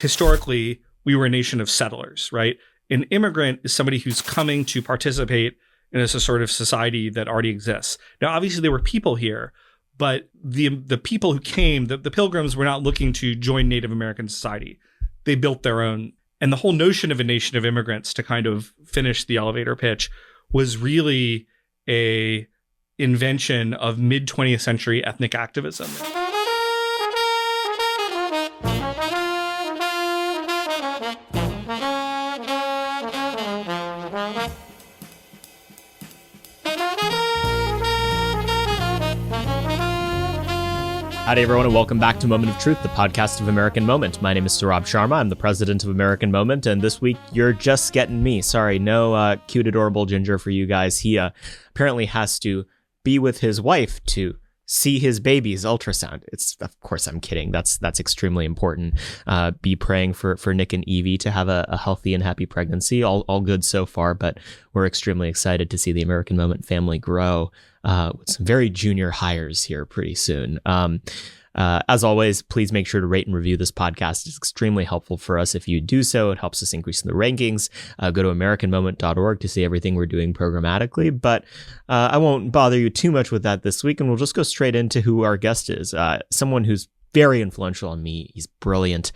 historically, we were a nation of settlers, right? An immigrant is somebody who's coming to participate in a sort of society that already exists. Now, obviously, there were people here, but the people who came, the Pilgrims, were not looking to join Native American society. They built their own. And the whole notion of a nation of immigrants, to kind of finish the elevator pitch, was really a invention of mid-20th century ethnic activism. Howdy, everyone, and welcome back to Moment of Truth, the podcast of American Moment. My name is Saurabh Sharma. I'm the president of American Moment, and this week you're just getting me. Sorry, no cute, adorable Ginger for you guys. He apparently has to be with his wife to see his baby's ultrasound. Of course, I'm kidding. That's extremely important. Be praying for Nick and Evie to have a healthy and happy pregnancy. All good so far, but we're extremely excited to see the American Moment family grow with some very junior hires here pretty soon. As always, please make sure to rate and review this podcast. It's extremely helpful for us. If you do so, it helps us increase in the rankings. Go to AmericanMoment.org to see everything we're doing programmatically. But I won't bother you too much with that this week, and we'll just go straight into who our guest is. Someone who's very influential on me. He's brilliant,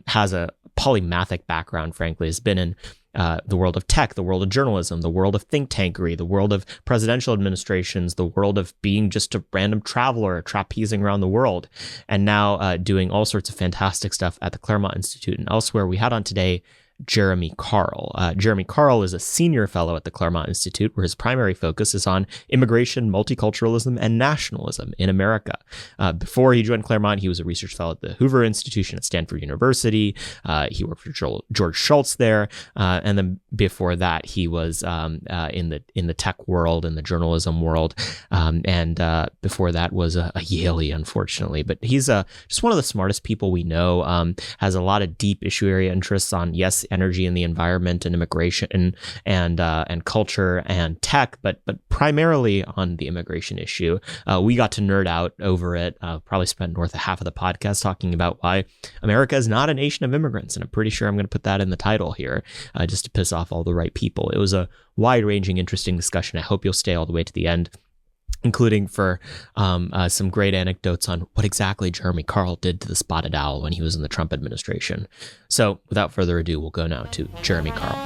has a polymathic background, frankly, has been in the world of tech, the world of journalism, the world of think tankery, the world of presidential administrations, the world of being just a random traveler, trapezing around the world, and now doing all sorts of fantastic stuff at the Claremont Institute and elsewhere. We had on today Jeremy Carl. Jeremy Carl is a senior fellow at the Claremont Institute, where his primary focus is on immigration, multiculturalism, and nationalism in America. Before he joined Claremont, he was a research fellow at the Hoover Institution at Stanford University. He worked for George Shultz there, and then before that, he was in the tech world, in the journalism world, and before that was a Yaley, unfortunately. But he's just one of the smartest people we know. Has a lot of deep issue area interests on energy and the environment and immigration and culture and tech, but primarily on the immigration issue. We got to nerd out over it. Probably spent north of half of the podcast talking about why America is not a nation of immigrants, and I'm pretty sure I'm going to put that in the title here, just to piss off all the right people. It was a wide-ranging, interesting discussion. I hope you'll stay all the way to the end, including for some great anecdotes on what exactly Jeremy Carl did to the spotted owl when he was in the Trump administration. So without further ado, we'll go now to Jeremy Carl.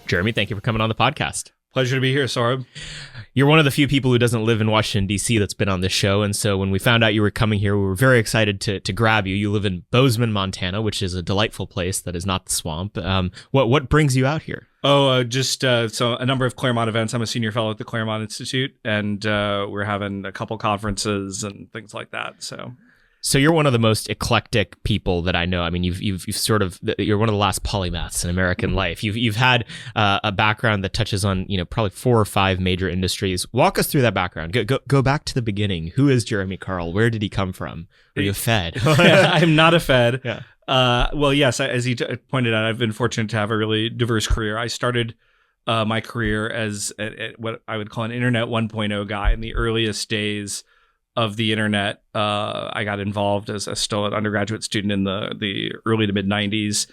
Jeremy, thank you for coming on the podcast. Pleasure to be here, Saurabh. You're one of the few people who doesn't live in Washington, D.C. that's been on this show. And so when we found out you were coming here, we were very excited to grab you. You live in Bozeman, Montana, which is a delightful place that is not the swamp. What brings you out here? So a number of Claremont events. I'm a senior fellow at the Claremont Institute, and we're having a couple conferences and things like that. So you're one of the most eclectic people that I know. I mean, you've sort of, you're one of the last polymaths in American life. You've had a background that touches on, probably 4 or 5 major industries. Walk us through that background. Go back to the beginning. Who is Jeremy Carl? Where did he come from? Are you a Fed? I'm not a Fed. Yeah. Well, yes, as he pointed out, I've been fortunate to have a really diverse career. I started my career as what I would call an Internet 1.0 guy in the earliest days of the internet. I got involved as still an undergraduate student in the early to mid 90s.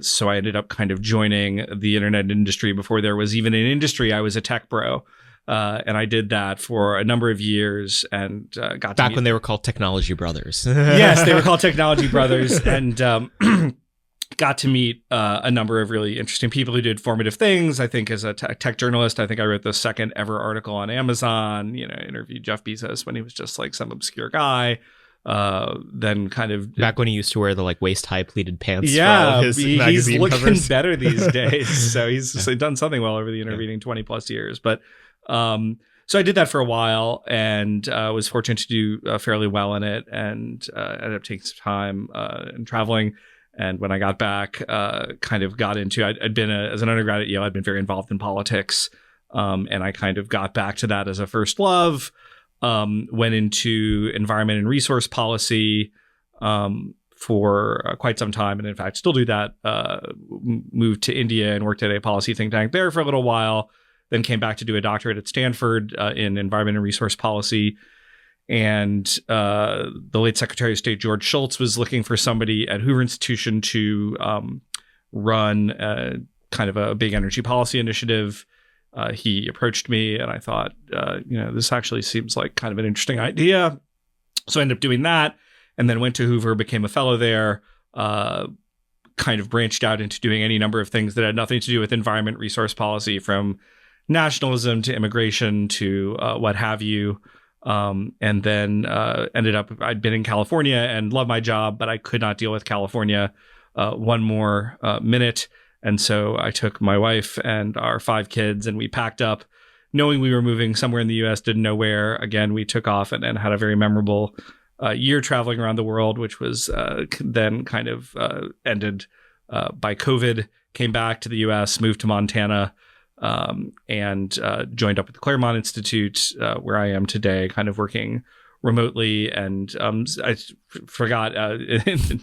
So I ended up kind of joining the internet industry before there was even an industry. I was a tech bro. And I did that for a number of years and got back when they were called Technology Brothers. Yes, they were called Technology Brothers, and got to meet a number of really interesting people who did formative things. I think as a tech journalist, I think I wrote the second ever article on Amazon. Interviewed Jeff Bezos when he was just like some obscure guy. Then kind of back when he used to wear the waist high pleated pants. Yeah, for all his he's looking covers. Better these days. So he's done something well over the intervening 20 plus years, but. So I did that for a while and was fortunate to do fairly well in it, and ended up taking some time and traveling. And when I got back, kind of got into, I'd been as an undergrad at Yale, I'd been very involved in politics. And I kind of got back to that as a first love, went into environment and resource policy for quite some time. And in fact, still do that, moved to India and worked at a policy think tank there for a little while. Then came back to do a doctorate at Stanford in environment and resource policy, And the late Secretary of State George Shultz was looking for somebody at Hoover Institution to run kind of a big energy policy initiative. He approached me, and I thought, this actually seems like kind of an interesting idea. So I ended up doing that, and then went to Hoover, became a fellow there, kind of branched out into doing any number of things that had nothing to do with environment resource policy, from nationalism to immigration to what have you. And then ended up, I'd been in California and loved my job, but I could not deal with California one more minute. And so I took my wife and our 5 kids, and we packed up, knowing we were moving somewhere in the U.S., didn't know where. Again, we took off and had a very memorable year traveling around the world, which was then kind of ended by COVID. Came back to the U.S., moved to Montana, and joined up with the Claremont Institute, where I am today, kind of working remotely. And I forgot,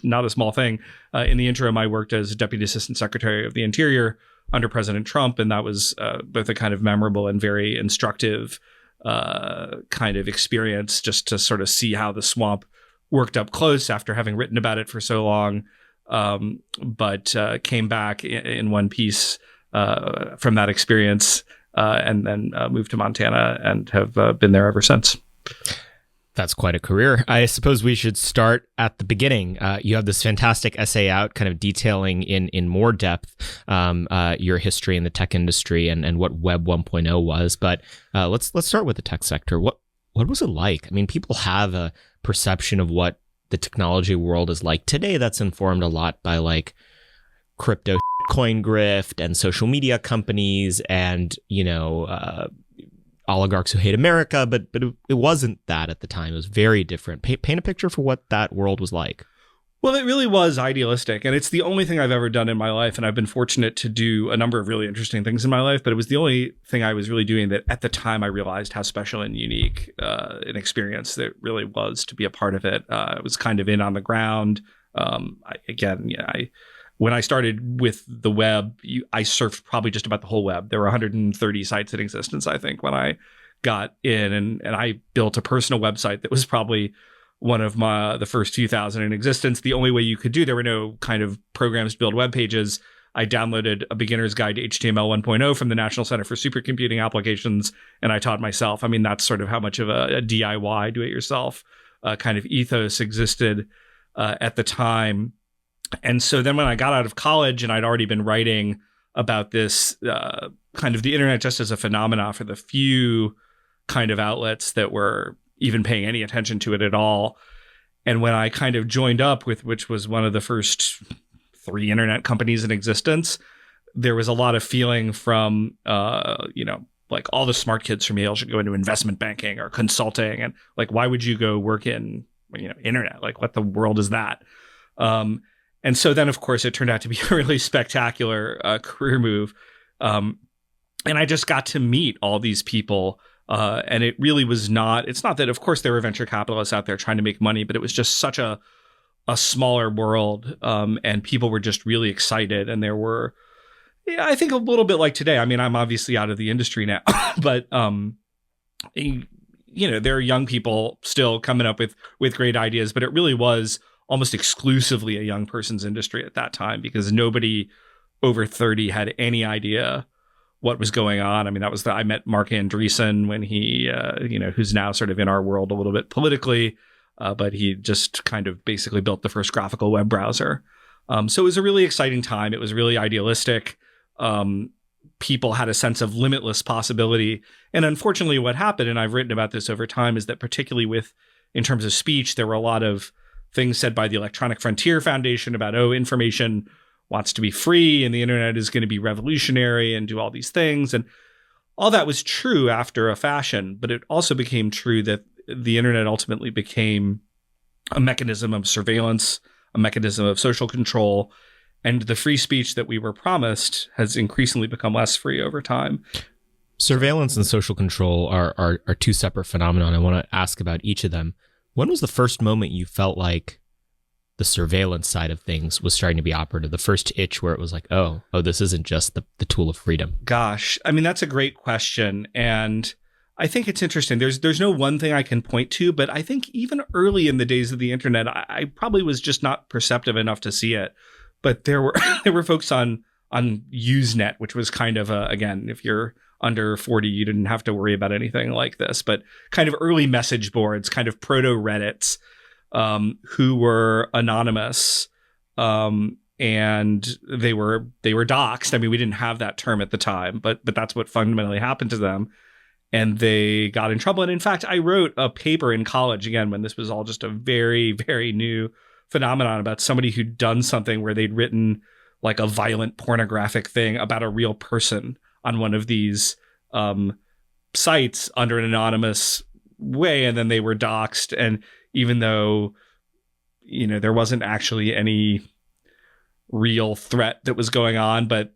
not a small thing, in the interim, I worked as Deputy Assistant Secretary of the Interior under President Trump, and that was both a kind of memorable and very instructive kind of experience, just to sort of see how the swamp worked up close after having written about it for so long, but came back in one piece from that experience, and then moved to Montana and have been there ever since. That's quite a career. I suppose we should start at the beginning. You have this fantastic essay out kind of detailing in more depth your history in the tech industry and what Web 1.0 was. But let's start with the tech sector. What was it like? I mean, people have a perception of what the technology world is like today that's informed a lot by like crypto coin grift and social media companies and, oligarchs who hate America, but it wasn't that at the time. It was very different. Paint a picture for what that world was like. Well, it really was idealistic, and it's the only thing I've ever done in my life, and I've been fortunate to do a number of really interesting things in my life, but it was the only thing I was really doing that at the time I realized how special and unique an experience that really was to be a part of it. It was kind of in on the ground. When I started with the web, I surfed probably just about the whole web. There were 130 sites in existence, I think, when I got in. And I built a personal website that was probably one of the first 2,000 in existence. The only way you could there were no kind of programs to build web pages. I downloaded a beginner's guide to HTML 1.0 from the National Center for Supercomputing Applications, and I taught myself. I mean, that's sort of how much of a DIY, do-it-yourself kind of ethos existed at the time. And so then when I got out of college and I'd already been writing about this kind of the internet just as a phenomena for the few kind of outlets that were even paying any attention to it at all. And when I kind of joined up with, which was one of the first 3 internet companies in existence, there was a lot of feeling from, like all the smart kids from Yale should go into investment banking or consulting. And like, why would you go work in, internet? Like, what the world is that? And so then, of course, it turned out to be a really spectacular career move. And I just got to meet all these people. And it really was it's not that, of course, there were venture capitalists out there trying to make money, but it was just such a smaller world. And people were just really excited. And there were, I think a little bit like today. I mean, I'm obviously out of the industry now, but, there are young people still coming up with great ideas, but it really was almost exclusively a young person's industry at that time, because nobody over 30 had any idea what was going on. I mean, I met Mark Andreessen when he, who's now sort of in our world a little bit politically, but he just kind of basically built the first graphical web browser. So it was a really exciting time. It was really idealistic. People had a sense of limitless possibility. And unfortunately, what happened, and I've written about this over time, is that particularly in terms of speech, there were a lot of things said by the Electronic Frontier Foundation about, information wants to be free and the internet is going to be revolutionary and do all these things. And all that was true after a fashion, but it also became true that the internet ultimately became a mechanism of surveillance, a mechanism of social control, and the free speech that we were promised has increasingly become less free over time. Surveillance and social control are 2 separate phenomena. I want to ask about each of them. When was the first moment you felt like the surveillance side of things was starting to be operative? The first itch where it was like, oh, this isn't just the tool of freedom? Gosh, I mean, that's a great question. And I think it's interesting. There's no one thing I can point to, but I think even early in the days of the internet, I probably was just not perceptive enough to see it. But there were there were folks on Usenet, which was kind of again, if you're under 40, you didn't have to worry about anything like this, but kind of early message boards, kind of proto Reddits, who were anonymous, and they were doxxed. I mean, we didn't have that term at the time, but that's what fundamentally happened to them. And they got in trouble. And in fact, I wrote a paper in college, again, when this was all just a very, very new phenomenon, about somebody who'd done something where they'd written like a violent pornographic thing about a real person on one of these sites under an anonymous way. And then they were doxxed. And even though, you know, there wasn't actually any real threat that was going on, but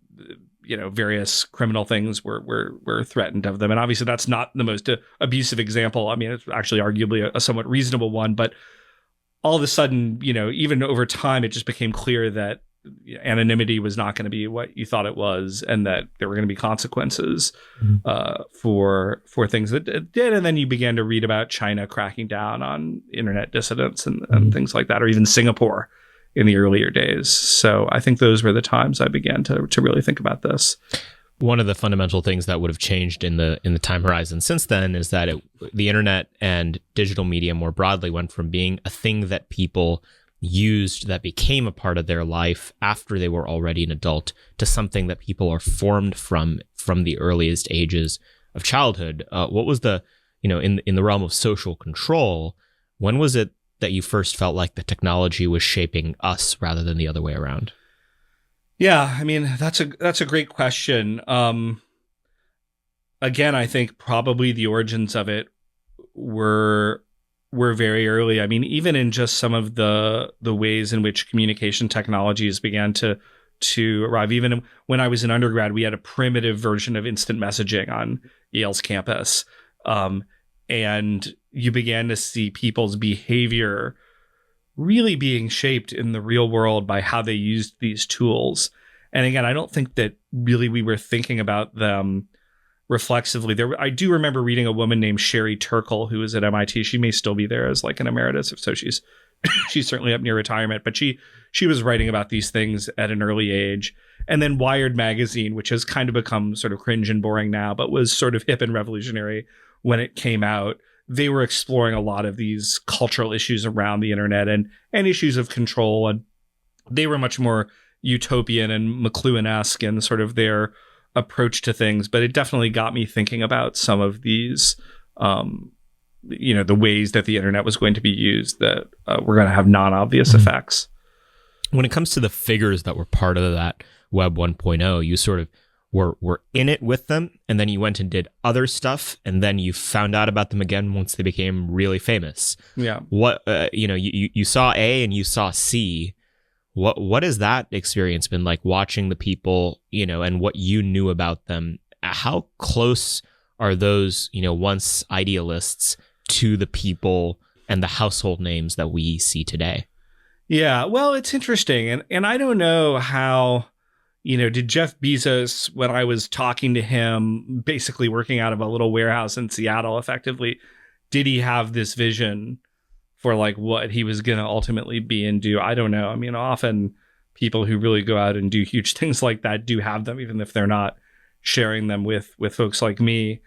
you know, various criminal things were threatened of them. And obviously that's not the most abusive example. I mean, it's actually arguably a somewhat reasonable one, but all of a sudden, you know, even over time, it just became clear that anonymity was not going to be what you thought it was, and that there were going to be consequences for things that it did. And then you began to read about China cracking down on internet dissidents and things like that, or even Singapore in the earlier days. So I think those were the times I began to really think about this. One of the fundamental things that would have changed in the time horizon since then is that the internet and digital media more broadly went from being a thing that people used that became a part of their life after they were already an adult to something that people are formed from the earliest ages of childhood. What was the, you know, in the realm of social control, when was it that you first felt like the technology was shaping us rather than the other way around? Yeah, I mean, that's a great question. Again, I think probably the origins of it were very early. I mean, even in just some of the ways in which communication technologies began to arrive. Even when I was an undergrad, we had a primitive version of instant messaging on Yale's campus. And you began to see people's behavior really being shaped in the real world by how they used these tools. And again, I don't think that really we were thinking about them reflexively. I do remember reading a woman named Sherry Turkle, who was at MIT. She may still be there as like an emeritus, so she's certainly up near retirement. But she was writing about these things at an early age. And then Wired magazine, which has kind of become sort of cringe and boring now, but was sort of hip and revolutionary when it came out. They were exploring a lot of these cultural issues around the internet and issues of control. And they were much more utopian and McLuhan-esque in sort of their approach to things. But it definitely got me thinking about some of these, you know, the ways that the internet was going to be used that were going to have non-obvious effects. When it comes to the figures that were part of that Web 1.0, you sort of were in it with them, and then you went and did other stuff, and then you found out about them again once they became really famous. Yeah. What you know, you saw A and you saw C. What has that experience been like, watching the people, you know, and what you knew about them? How close are those, you know, once idealists to the people and the household names that we see today? Yeah, well, it's interesting, and I don't know how. You know, did Jeff Bezos, when I was talking to him, basically working out of a little warehouse in Seattle, effectively, did he have this vision for like what he was going to ultimately be and do? I don't know. I mean, often people who really go out and do huge things like that do have them, even if they're not sharing them with folks like me.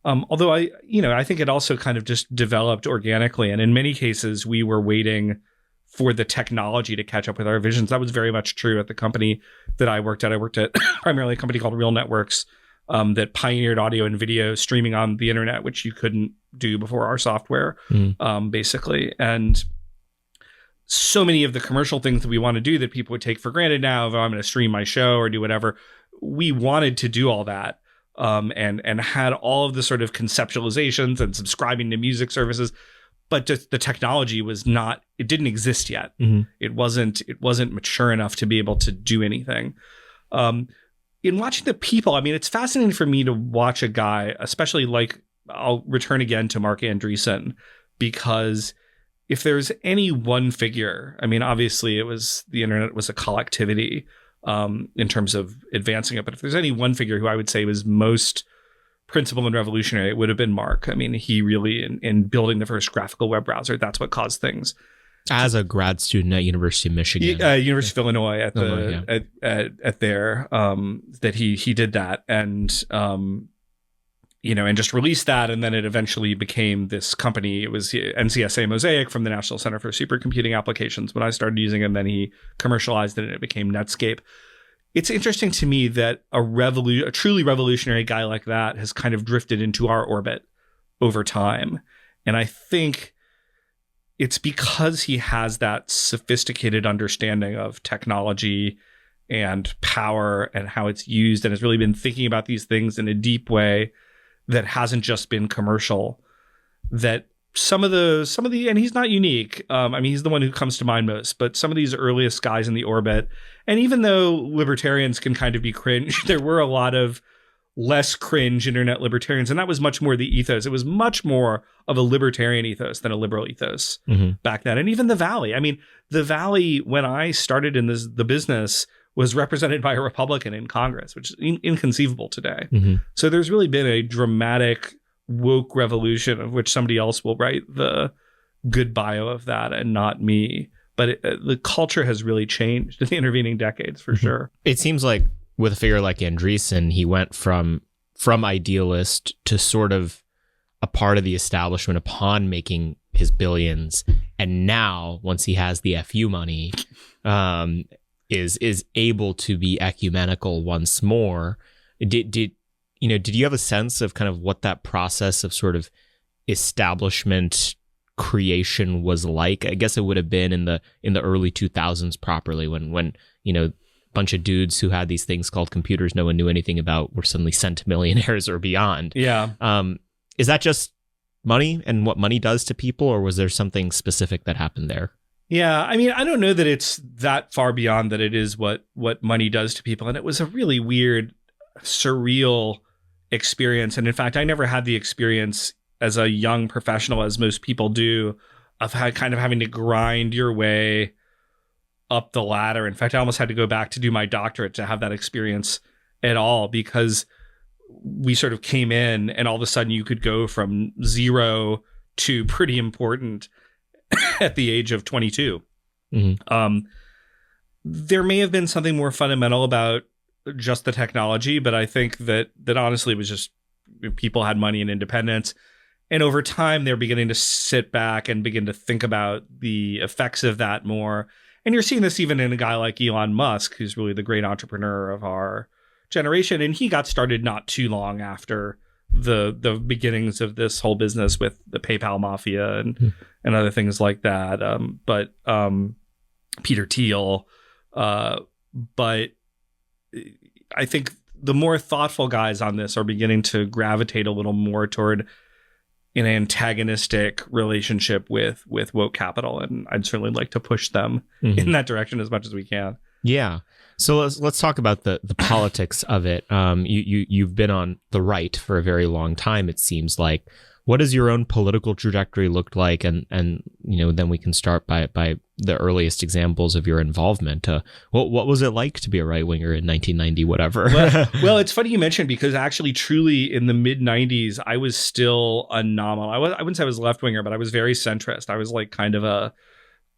Although I think it also kind of just developed organically. And in many cases, we were waiting for the technology to catch up with our visions. That was very much true at the company that I worked at. I worked at primarily a company called Real Networks that pioneered audio and video streaming on the internet, which you couldn't do before our software, basically. And so many of the commercial things that we want to do that people would take for granted now, if I'm going to stream my show or do whatever, we wanted to do all that. And had all of the sort of conceptualizations and subscribing to music services. But just the technology was not, it didn't exist yet. It wasn't mature enough to be able to do anything. In watching the people, I mean, it's fascinating for me to watch a guy, especially like, I'll return again to Mark Andreessen, because if there's any one figure, I mean, obviously the internet was a collectivity in terms of advancing it. But if there's any one figure who I would say was most principal and revolutionary, it would have been Mark. I mean, he really, in building the first graphical web browser, that's what caused things. As a grad student at University of Michigan, University of Illinois at that he did that, and and just released that, and then it eventually became this company. It was NCSA Mosaic from the National Center for Supercomputing Applications when I started using it, and then he commercialized it and it became Netscape. It's interesting to me that a truly revolutionary guy like that has kind of drifted into our orbit over time. And I think it's because he has that sophisticated understanding of technology and power and how it's used, and has really been thinking about these things in a deep way that hasn't just been commercial. That some of the, and he's not unique. I mean, he's the one who comes to mind most, but some of these earliest guys in the orbit, and even though libertarians can kind of be cringe, there were a lot of less cringe internet libertarians, and that was much more the ethos. It was much more of a libertarian ethos than a liberal ethos back then. And even the Valley. I mean, the Valley, when I started in the business, was represented by a Republican in Congress, which is inconceivable today. So there's really been a dramatic woke revolution of which somebody else will write the good bio of that and not me. But the culture has really changed in the intervening decades, for sure. It seems like with a figure like Andreessen, he went from idealist to sort of a part of the establishment upon making his billions. And now, once he has the FU money, is able to be ecumenical once more. Did you have a sense of kind of what that process of sort of establishment creation was like? I guess it would have been in the early 2000s properly, when a bunch of dudes who had these things called computers no one knew anything about were suddenly centimillionaires or beyond. Yeah. Is that just money and what money does to people, or was there something specific that happened there? Yeah, I mean, I don't know that it's that far beyond that. It is what money does to people. And it was a really weird, surreal experience. And in fact, I never had the experience as a young professional, as most people do, of kind of having to grind your way up the ladder. In fact, I almost had to go back to do my doctorate to have that experience at all, because we sort of came in and all of a sudden you could go from zero to pretty important at the age of 22. There may have been something more fundamental about just the technology, but I think that honestly it was just people had money and independence. And over time, they're beginning to sit back and begin to think about the effects of that more. And you're seeing this even in a guy like Elon Musk, who's really the great entrepreneur of our generation. And he got started not too long after the beginnings of this whole business with the PayPal mafia and other things like that. But Peter Thiel. But I think the more thoughtful guys on this are beginning to gravitate a little more toward an antagonistic relationship with woke capital, and I'd certainly like to push them in that direction as much as we can. Yeah. So let's talk about the politics of it. You've been on the right for a very long time, it seems like. What does your own political trajectory look like? And then we can start by the earliest examples of your involvement. What was it like to be a right winger in 1990, whatever? Well, it's funny you mentioned, because actually, truly, in the mid 90s, I was still a nominal. I wouldn't say I was left winger, but I was very centrist. I was like kind of a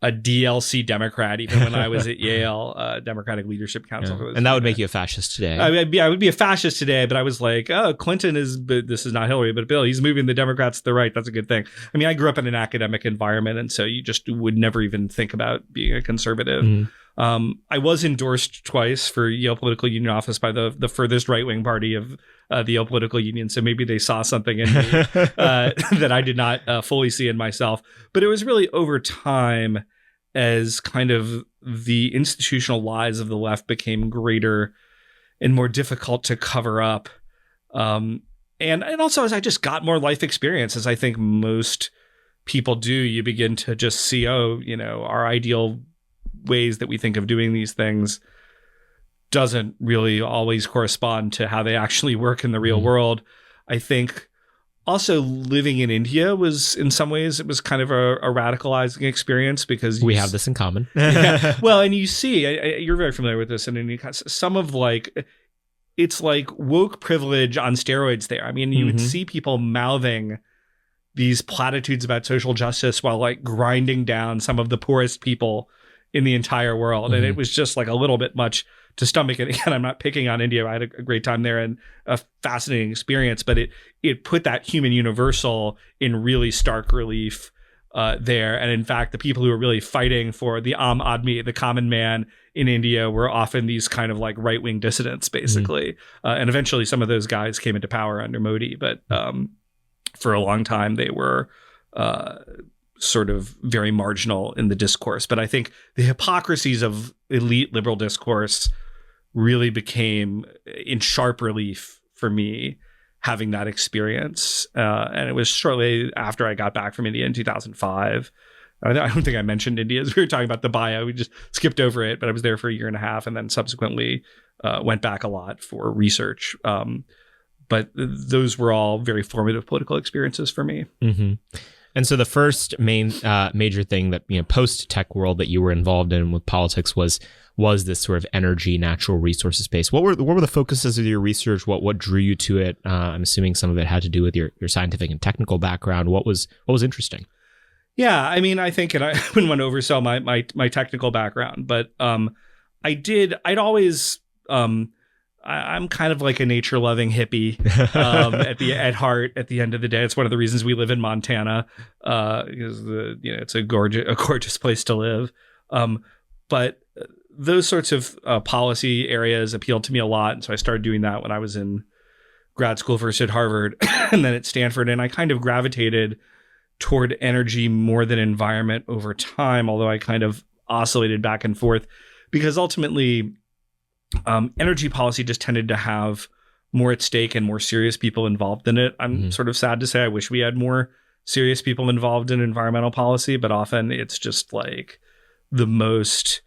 DLC Democrat, even when I was at Yale, Democratic Leadership Council. Yeah. And that would make you a fascist today. I would be a fascist today, but I was like, oh, Clinton is, but this is not Hillary, but Bill, he's moving the Democrats to the right. That's a good thing. I mean, I grew up in an academic environment, and so you just would never even think about being a conservative. I was endorsed twice for Yale Political Union office by the furthest right-wing party of the Yale Political Union. So maybe they saw something in me that I did not fully see in myself. But it was really over time, as kind of the institutional lies of the left became greater and more difficult to cover up. And also as I just got more life experience, as I think most people do, you begin to just see, our ideal ways that we think of doing these things doesn't really always correspond to how they actually work in the real world. I think also living in India was, in some ways, it was kind of a radicalizing experience, because we have this in common. Yeah. Well, and you see, you're very familiar with this, and some of like it's like woke privilege on steroids there. I mean, you would see people mouthing these platitudes about social justice while like grinding down some of the poorest people in the entire world. And it was just like a little bit much to stomach. And again, I'm not picking on India. I had a great time there and a fascinating experience, but it put that human universal in really stark relief there. And in fact, the people who were really fighting for the Aam Aadmi, the common man in India, were often these kind of like right-wing dissidents, basically. And eventually some of those guys came into power under Modi, but for a long time they were sort of very marginal in the discourse. But I think the hypocrisies of elite liberal discourse really became in sharp relief for me having that experience. And it was shortly after I got back from India in 2005. I don't think I mentioned India as we were talking about the bio. We just skipped over it, but I was there for a year and a half and then subsequently went back a lot for research. But those were all very formative political experiences for me. And so the first main major thing that, post-tech world that you were involved in with politics was this sort of energy, natural resources space. What were the focuses of your research? What drew you to it? I'm assuming some of it had to do with your scientific and technical background. What was interesting? Yeah, I mean, I think, and I wouldn't want to oversell my technical background, but I'd always, I'm kind of like a nature-loving hippie at heart. At the end of the day, it's one of the reasons we live in Montana, because it's a gorgeous place to live. But those sorts of policy areas appealed to me a lot, and so I started doing that when I was in grad school, first at Harvard and then at Stanford, and I kind of gravitated toward energy more than environment over time, although I kind of oscillated back and forth because ultimately energy policy just tended to have more at stake and more serious people involved in it. I'm sort of sad to say I wish we had more serious people involved in environmental policy, but often it's just like the most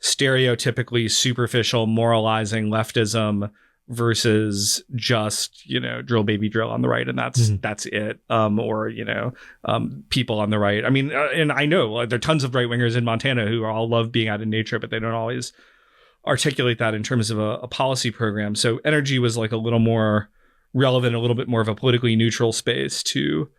stereotypically superficial moralizing leftism versus just, drill baby drill on the right. And that's it. Or people on the right. I mean, and I know there are tons of right wingers in Montana who all love being out in nature, but they don't always articulate that in terms of a policy program. So energy was like a little more relevant, a little bit more of a politically neutral space to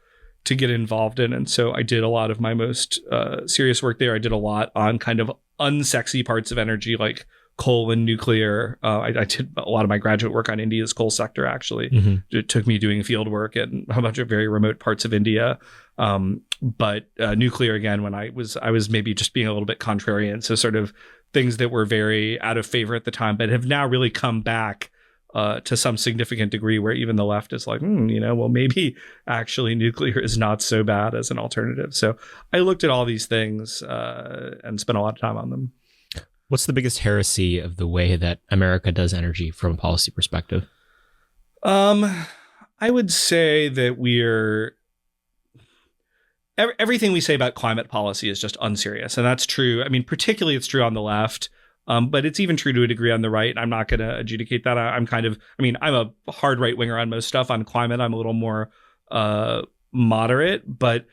get involved in. And so I did a lot of my most serious work there. I did a lot on kind of unsexy parts of energy like coal and nuclear. I did a lot of my graduate work on India's coal sector, actually. It took me doing field work in a bunch of very remote parts of India. But nuclear, again, when I was maybe just being a little bit contrarian. So sort of things that were very out of favor at the time, but have now really come back to some significant degree where even the left is like, well, maybe actually nuclear is not so bad as an alternative. So I looked at all these things and spent a lot of time on them. What's the biggest heresy of the way that America does energy from a policy perspective? I would say that everything we say about climate policy is just unserious. And that's true. I mean, particularly it's true on the left, but it's even true to a degree on the right. I'm not going to adjudicate that. I'm a hard right winger on most stuff. On climate, I'm a little more moderate, but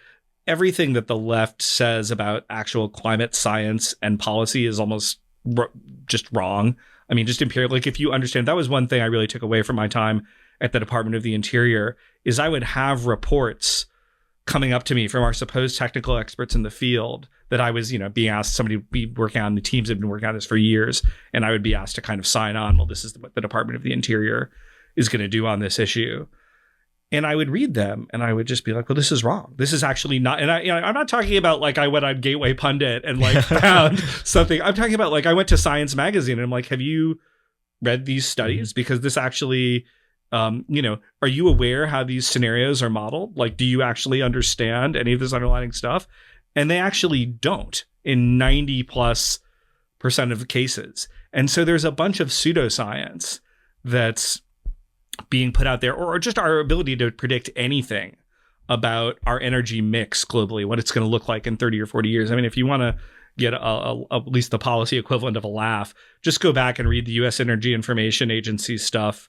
everything that the left says about actual climate science and policy is almost just wrong. I mean, just empirically, like if you understand, that was one thing I really took away from my time at the Department of the Interior, is I would have reports coming up to me from our supposed technical experts in the field that I was, being asked, somebody be working on, the teams have been working on this for years, and I would be asked to kind of sign on, well, this is what the Department of the Interior is going to do on this issue. And I would read them and I would just be like, well, this is wrong. This is actually not. And I'm not talking about like I went on Gateway Pundit and like found something. I'm talking about like I went to Science Magazine and I'm like, have you read these studies? Because this actually, are you aware how these scenarios are modeled? Like, do you actually understand any of this underlying stuff? And they actually don't in 90+% of the cases. And so there's a bunch of pseudoscience that's being put out there, or just our ability to predict anything about our energy mix globally, what it's going to look like in 30 or 40 years. I mean, if you want to get at least the policy equivalent of a laugh, just go back and read the U.S. Energy Information Agency stuff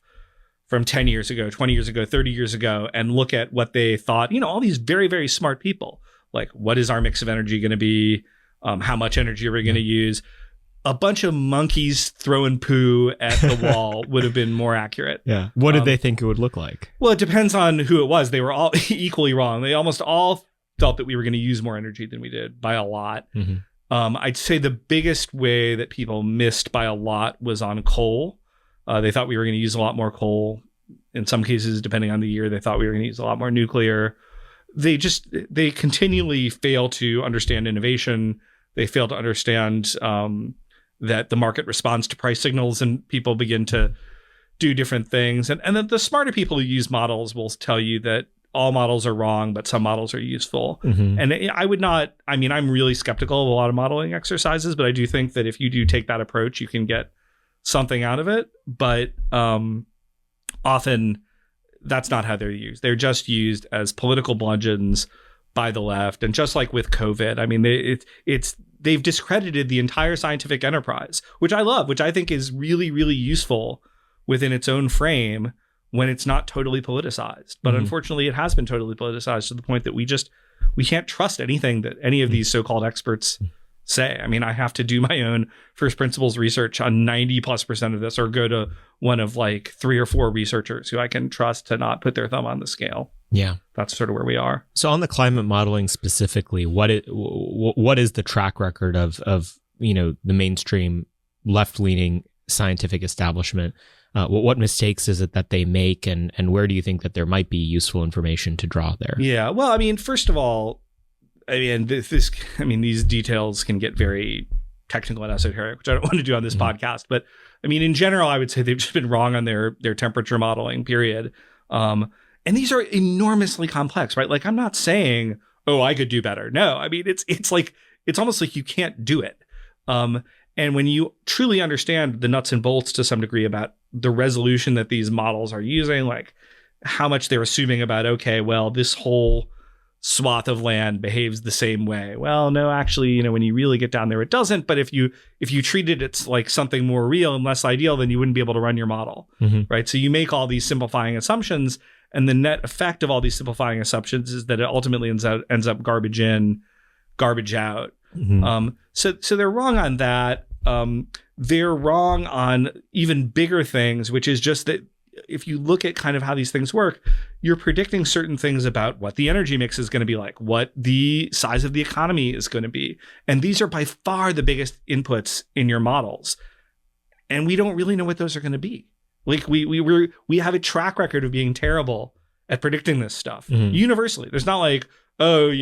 from 10 years ago, 20 years ago, 30 years ago, and look at what they thought, all these very, very smart people, like what is our mix of energy going to be? How much energy are we going to use? a bunch of monkeys throwing poo at the wall would have been more accurate. Yeah. What did they think it would look like? Well, it depends on who it was. They were all equally wrong. They almost all felt that we were going to use more energy than we did by a lot. I'd say the biggest way that people missed by a lot was on coal. They thought we were going to use a lot more coal. In some cases, depending on the year, they thought we were going to use a lot more nuclear. They continually fail to understand innovation. They fail to understand that the market responds to price signals and people begin to do different things. And then the smarter people who use models will tell you that all models are wrong, but some models are useful. And I'm really skeptical of a lot of modeling exercises, but I do think that if you do take that approach, you can get something out of it. But often that's not how they're used. They're just used as political bludgeons by the left. And just like with COVID, I mean, they've discredited the entire scientific enterprise, which I love, which I think is really, really useful within its own frame when it's not totally politicized. But unfortunately, it has been totally politicized to the point that we can't trust anything that any of these so-called experts say. I mean, I have to do my own first principles research on 90+% of this, or go to one of like 3 or 4 researchers who I can trust to not put their thumb on the scale. Yeah. That's sort of where we are. So on the climate modeling specifically, what is the track record of the mainstream left-leaning scientific establishment? What mistakes is it that they make, and where do you think that there might be useful information to draw there? Yeah. Well, I mean, first of all, these details can get very technical and esoteric, which I don't want to do on this podcast. But I mean, in general, I would say they've just been wrong on their temperature modeling, period. And these are enormously complex, right? Like, I'm not saying, oh, I could do better. No, I mean, it's almost like you can't do it. And when you truly understand the nuts and bolts to some degree about the resolution that these models are using, like how much they're assuming about, okay, well, this whole swath of land behaves the same way. Well, no, actually, when you really get down there, it doesn't. But if you treat it's like something more real and less ideal, then you wouldn't be able to run your model, right? So you make all these simplifying assumptions, and the net effect of all these simplifying assumptions is that it ultimately ends up garbage in, garbage out. So they're wrong on that. They're wrong on even bigger things, which is just that if you look at kind of how these things work, you're predicting certain things about what the energy mix is going to be like, what the size of the economy is going to be. And these are by far the biggest inputs in your models. And we don't really know what those are going to be. Like we have a track record of being terrible at predicting this stuff universally. There's not like, oh,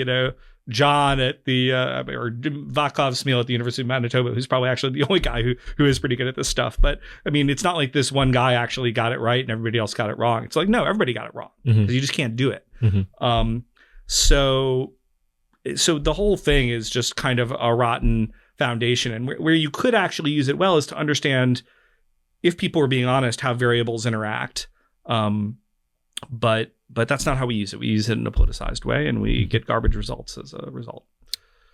John at the or Vakov's meal at the University of Manitoba, who's probably actually the only guy who is pretty good at this stuff. But I mean, it's not like this one guy actually got it right and everybody else got it wrong. It's like, no, everybody got it wrong because you just can't do it. So the whole thing is just kind of a rotten foundation. And where you could actually use it well is to understand, if people were being honest, how variables interact. But that's not how we use it. We use it in a politicized way, and we get garbage results as a result.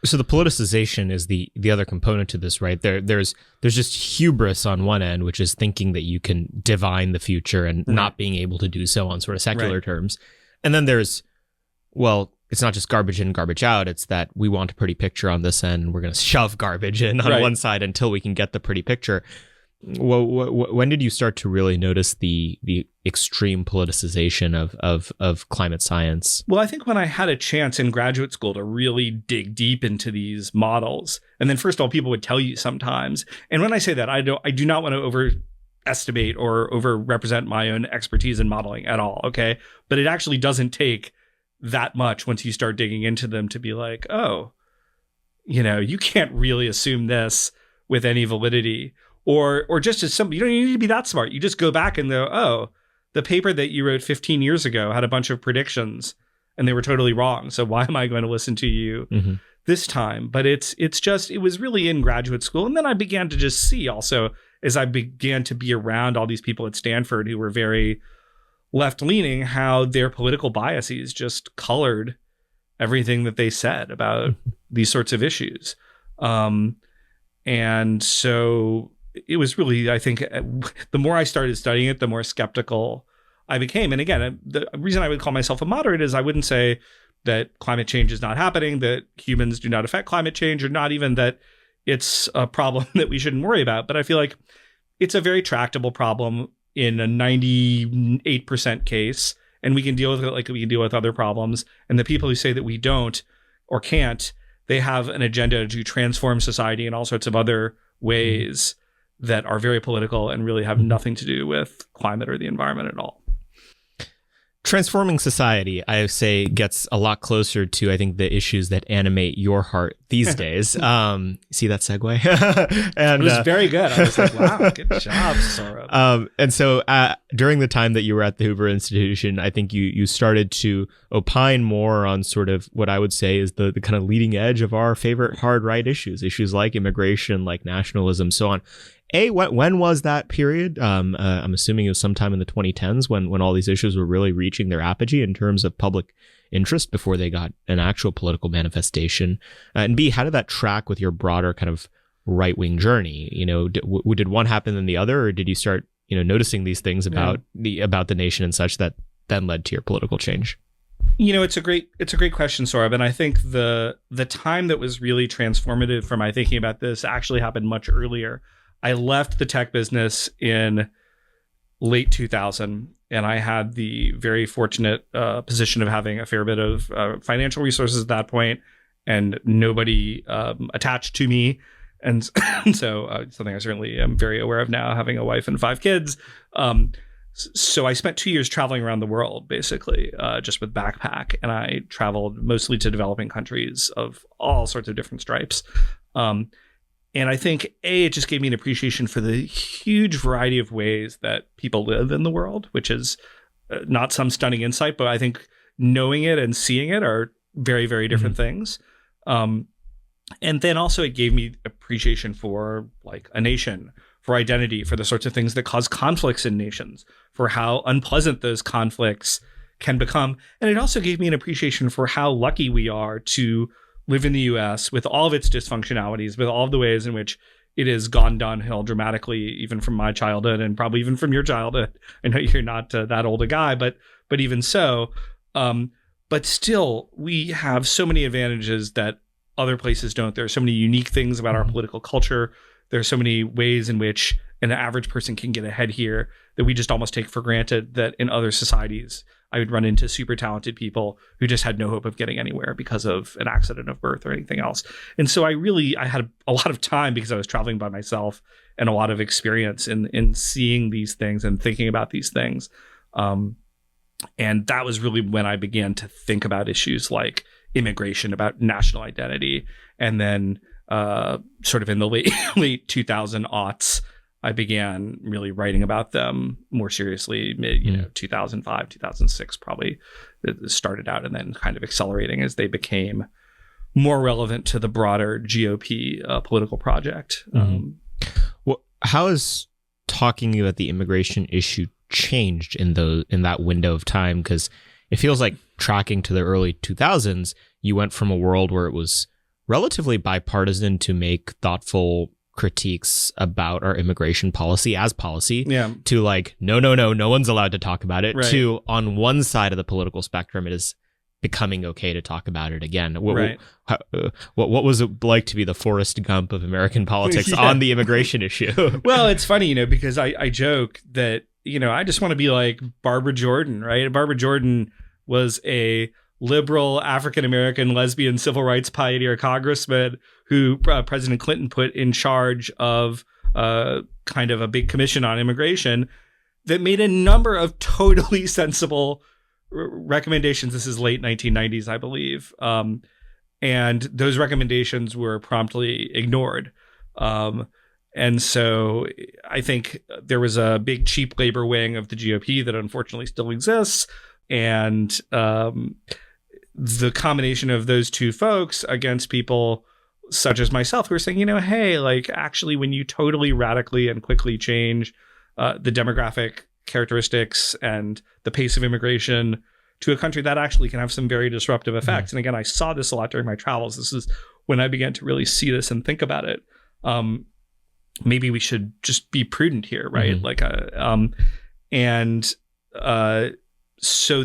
So the politicization is the other component to this, right? There's just hubris on one end, which is thinking that you can divine the future and not being able to do so on sort of secular terms. And then there's, well, it's not just garbage in, garbage out. It's that we want a pretty picture on this end, and we're going to shove garbage in on one side until we can get the pretty picture. Well, when did you start to really notice the extreme politicization of climate science? Well, I think when I had a chance in graduate school to really dig deep into these models, and then first of all, people would tell you sometimes, and when I say that, I do not want to overestimate or overrepresent my own expertise in modeling at all, okay? But it actually doesn't take that much once you start digging into them to be like, oh, you can't really assume this with any validity. Or just as simple, you don't even need to be that smart. You just go back and go, oh, the paper that you wrote 15 years ago had a bunch of predictions and they were totally wrong. So why am I going to listen to you this time? But it was really in graduate school. And then I began to just see also, as I began to be around all these people at Stanford who were very left-leaning, how their political biases just colored everything that they said about these sorts of issues. And so it was really, I think, the more I started studying it, the more skeptical I became. And again, the reason I would call myself a moderate is I wouldn't say that climate change is not happening, that humans do not affect climate change, or not even that it's a problem that we shouldn't worry about. But I feel like it's a very tractable problem in a 98% case, and we can deal with it like we can deal with other problems. And the people who say that we don't or can't, they have an agenda to transform society in all sorts of other ways that are very political and really have nothing to do with climate or the environment at all. Transforming society, I say, gets a lot closer to, I think, the issues that animate your heart these days. See that segue? And, it was very good. I was like, wow, good job, Saurabh. And so during the time that you were at the Hoover Institution, I think you started to opine more on sort of what I would say is the kind of leading edge of our favorite hard right issues like immigration, like nationalism, so on. When was that period? I'm assuming it was sometime in the 2010s when all these issues were really reaching their apogee in terms of public interest before they got an actual political manifestation. And B, how did that track with your broader kind of right-wing journey? You know, did one happen than the other, or did you start, you know, noticing these things about the nation and such that then led to your political change? You know, it's a great question, Saurabh. And I think the time that was really transformative for my thinking about this actually happened much earlier. I left the tech business in late 2000, and I had the very fortunate position of having a fair bit of financial resources at that point, and nobody attached to me. And so something I certainly am very aware of now, having a wife and 5 kids. So I spent 2 years traveling around the world, basically, just with backpack. And I traveled mostly to developing countries of all sorts of different stripes. And I think, it just gave me an appreciation for the huge variety of ways that people live in the world, which is not some stunning insight, but I think knowing it and seeing it are very, very different things. And then also it gave me appreciation for like a nation, for identity, for the sorts of things that cause conflicts in nations, for how unpleasant those conflicts can become. And it also gave me an appreciation for how lucky we are to live in the US with all of its dysfunctionalities, with all of the ways in which it has gone downhill dramatically, even from my childhood and probably even from your childhood. I know you're not that old a guy, but even so, but still we have so many advantages that other places don't. There are so many unique things about our political culture. There are so many ways in which an average person can get ahead here that we just almost take for granted that in other societies I would run into super talented people who just had no hope of getting anywhere because of an accident of birth or anything else. And so I had a lot of time because I was traveling by myself and a lot of experience in seeing these things and thinking about these things. And that was really when I began to think about issues like immigration, about national identity. And then sort of in the late 2000 aughts, I began really writing about them more seriously, 2005, 2006, probably it started out, and then kind of accelerating as they became more relevant to the broader GOP political project. Well, how has talking about the immigration issue changed in that window of time? Because it feels like tracking to the early 2000s, you went from a world where it was relatively bipartisan to make thoughtful critiques about our immigration policy as policy to like, no one's allowed to talk about it, to on one side of the political spectrum, it is becoming okay to talk about it again. What was it like to be the Forrest Gump of American politics on the immigration issue? Well, it's funny, because I joke that, I just want to be like Barbara Jordan, right? Barbara Jordan was a liberal African-American lesbian civil rights pioneer congressman who President Clinton put in charge of kind of a big commission on immigration that made a number of totally sensible recommendations. This is late 1990s, I believe. And those recommendations were promptly ignored. And so I think there was a big cheap labor wing of the GOP that unfortunately still exists. And the combination of those two folks against people such as myself who are saying, hey, like actually when you totally radically and quickly change the demographic characteristics and the pace of immigration to a country, that actually can have some very disruptive effects. And again, I saw this a lot during my travels. This is when I began to really see this and think about it. Maybe we should just be prudent here, right? So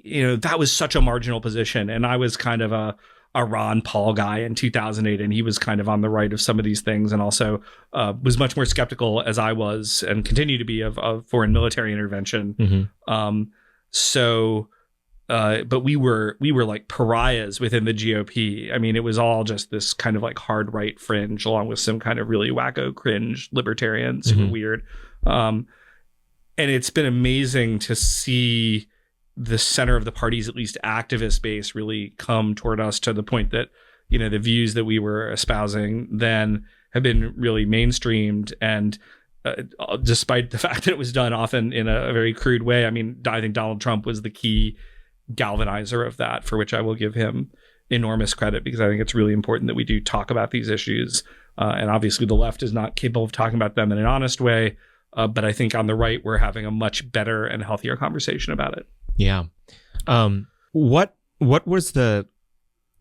that was such a marginal position, and I was kind of a a Ron Paul guy in 2008, and he was kind of on the right of some of these things, and also was much more skeptical, as I was and continue to be, of foreign military intervention. But we were like pariahs within the GOP. I mean, it was all just this kind of like hard right fringe, along with some kind of really wacko cringe libertarians who were weird. And it's been amazing to see the center of the party's, at least activist base, really come toward us to the point that, you know, the views that we were espousing then have been really mainstreamed. And despite the fact that it was done often in a very crude way, I mean, I think Donald Trump was the key galvanizer of that, for which I will give him enormous credit, because I think it's really important that we do talk about these issues. And obviously the left is not capable of talking about them in an honest way. But I think on the right, we're having a much better and healthier conversation about it. Yeah. What was the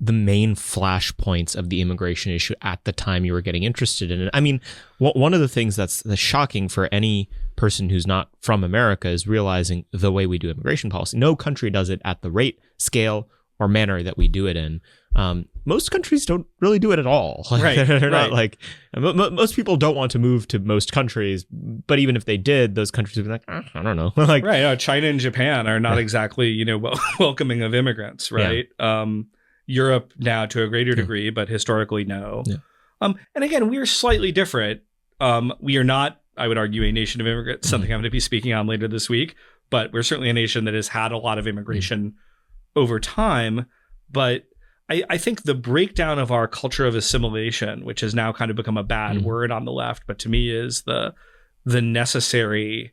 main flashpoints of the immigration issue at the time you were getting interested in it? I mean, one of the things that's shocking for any person who's not from America is realizing the way we do immigration policy. No country does it at the rate, scale, or manner that we do it in. Most countries don't really do it at all. They're not like, most people don't want to move to most countries, but even if they did, those countries would be like, I don't know. China and Japan are not exactly, you know, welcoming of immigrants, right? Yeah. Europe now to a greater degree, but historically, no. Yeah. And again, we're slightly different. We are not, I would argue, a nation of immigrants, something I'm going to be speaking on later this week, but we're certainly a nation that has had a lot of immigration over time. But I think the breakdown of our culture of assimilation, which has now kind of become a bad word on the left, but to me is the necessary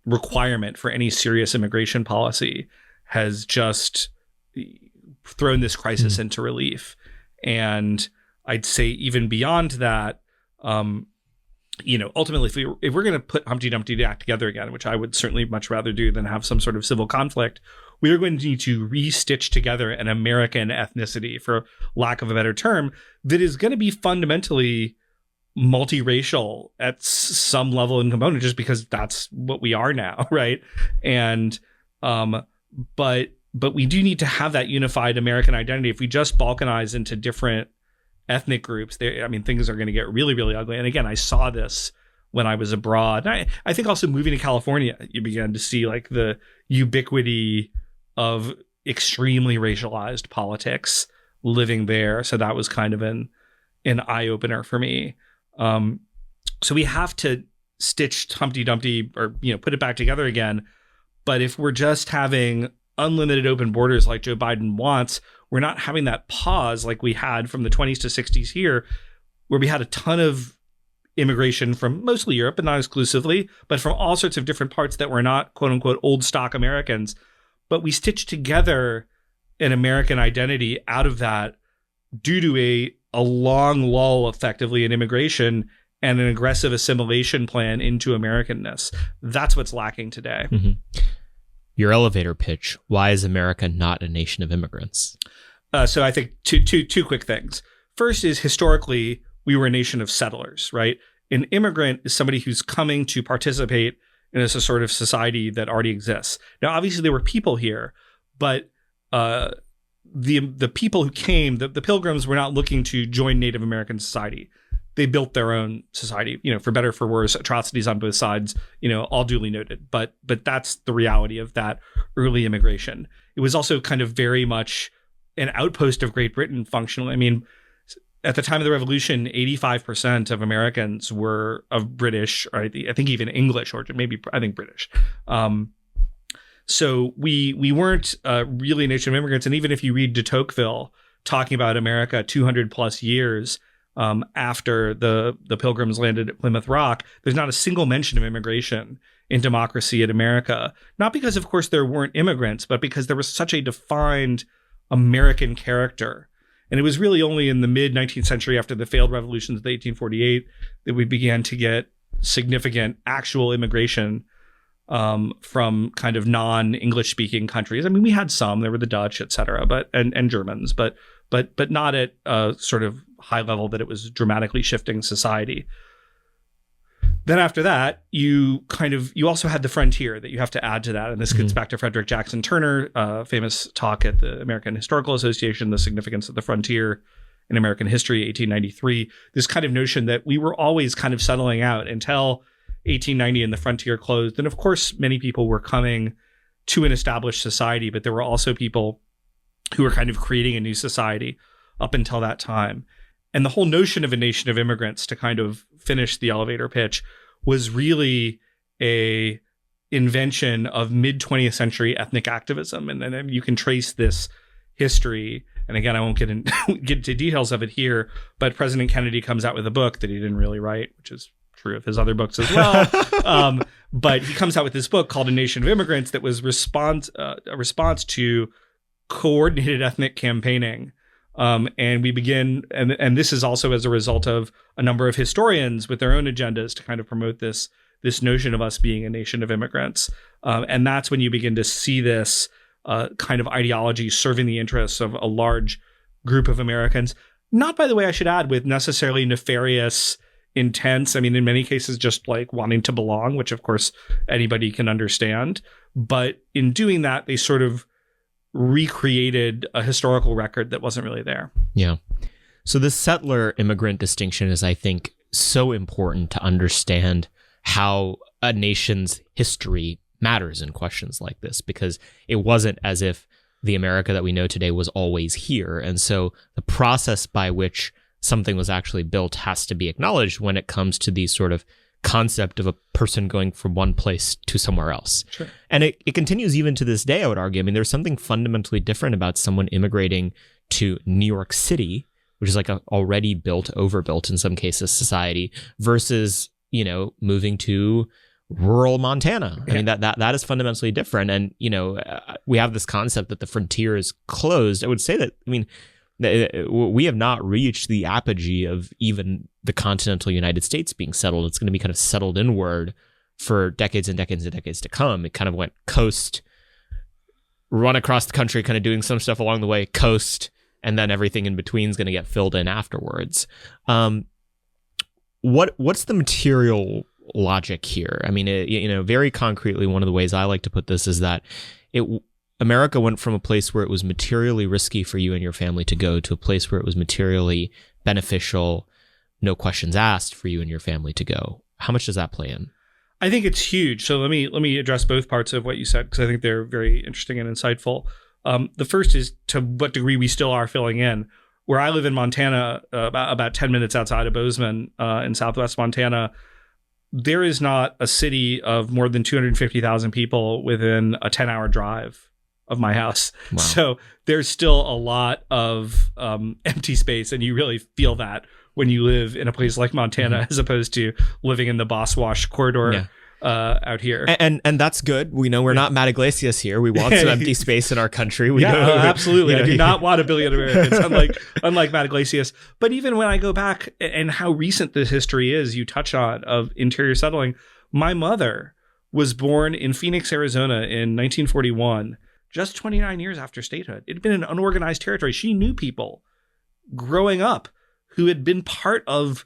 requirement for any serious immigration policy, has just thrown this crisis into relief. And I'd say even beyond that, you know, ultimately, if we're going to put Humpty Dumpty back together again, which I would certainly much rather do than have some sort of civil conflict, we are going to need to re-stitch together an American ethnicity, for lack of a better term, that is going to be fundamentally multiracial at some level and component, just because that's what we are now, right? And but we do need to have that unified American identity. If we just balkanize into different ethnic groups, things are going to get really, really ugly. And again, I saw this when I was abroad. I think also moving to California, you began to see like the ubiquity of extremely racialized politics living there. So that was kind of an eye opener for me. So we have to stitch Humpty Dumpty, or, you know, put it back together again. But if we're just having unlimited open borders like Joe Biden wants, we're not having that pause like we had from the 20s to 60s here, where we had a ton of immigration from mostly Europe, but not exclusively, but from all sorts of different parts that were not, quote unquote, old stock Americans. But we stitched together an American identity out of that due to a long lull effectively in immigration and an aggressive assimilation plan into Americanness. That's what's lacking today. Your elevator pitch: why is America not a nation of immigrants? So I think two quick things. First is, historically, we were a nation of settlers, right? An immigrant is somebody who's coming to participate in a sort of society that already exists. Now, obviously, there were people here, but the people who came, the Pilgrims, were not looking to join Native American society. They built their own society, you know, for better, for worse, atrocities on both sides, you know, all duly noted. But that's the reality of that early immigration. It was also kind of very much an outpost of Great Britain functionally. I mean, at the time of the Revolution, 85% of Americans were of British, or I think even English origin, I think British. So we weren't really a nation of immigrants. And even if you read de Tocqueville talking about America 200 plus years after the Pilgrims landed at Plymouth Rock, there's not a single mention of immigration in Democracy in America. Not because, of course, there weren't immigrants, but because there was such a defined American character. And it was really only in the mid-19th century, after the failed revolutions of 1848, that we began to get significant actual immigration from kind of non-English speaking countries. I mean, we had some, there were the Dutch, et cetera, and Germans, but not at a sort of high level that it was dramatically shifting society. Then after that, you also had the frontier that you have to add to that. And this gets back to Frederick Jackson Turner, famous talk at the American Historical Association, The Significance of the Frontier in American History, 1893. This kind of notion that we were always kind of settling out until 1890 and the frontier closed. And of course, many people were coming to an established society, but there were also people who were kind of creating a new society up until that time. And the whole notion of a nation of immigrants, to kind of finish the elevator pitch, was really a invention of mid-20th century ethnic activism. And then you can trace this history. And again, I won't get into details of it here, but President Kennedy comes out with a book that he didn't really write, which is true of his other books as well. But he comes out with this book called A Nation of Immigrants that was a response to coordinated ethnic campaigning. And we begin, and this is also as a result of a number of historians with their own agendas to kind of promote this notion of us being a nation of immigrants. And that's when you begin to see this kind of ideology serving the interests of a large group of Americans. Not, by the way, I should add, with necessarily nefarious intents. I mean, in many cases, just like wanting to belong, which of course anybody can understand. But in doing that, they sort of recreated a historical record that wasn't really there. Yeah. So the settler immigrant distinction is, I think, so important to understand how a nation's history matters in questions like this, because it wasn't as if the America that we know today was always here. And so the process by which something was actually built has to be acknowledged when it comes to these sort of concept of a person going from one place to somewhere else. Sure. And it continues even to this day, I would argue. I mean, there's something fundamentally different about someone immigrating to New York City, which is like a already built, overbuilt in some cases society, versus, moving to rural Montana. I mean, that is fundamentally different. And, we have this concept that the frontier is closed. I would say that, we have not reached the apogee of even the continental United States being settled. It's going to be kind of settled inward for decades and decades and decades to come. It kind of went coast, run across the country, kind of doing some stuff along the way, coast, and then everything in between is going to get filled in afterwards. What's the material logic here? I mean, very concretely, one of the ways I like to put this is that America went from a place where it was materially risky for you and your family to go to a place where it was materially beneficial, no questions asked, for you and your family to go. How much does that play in? I think it's huge. So let me address both parts of what you said, because I think they're very interesting and insightful. The first is to what degree we still are filling in. Where I live in Montana, about 10 minutes outside of Bozeman, in southwest Montana, there is not a city of more than 250,000 people within a 10-hour drive of my house. Wow. So there's still a lot of empty space, and you really feel that when you live in a place like Montana, as opposed to living in the Boswash corridor out here. And that's good. We know we're not Matt Iglesias here. We want some empty space in our country. Absolutely. I do not want 1 billion Americans, unlike Matt Iglesias. But even when I go back and how recent this history is, you touch on, of interior settling. My mother was born in Phoenix, Arizona in 1941. Just 29 years after statehood. It had been an unorganized territory. She knew people growing up who had been part of,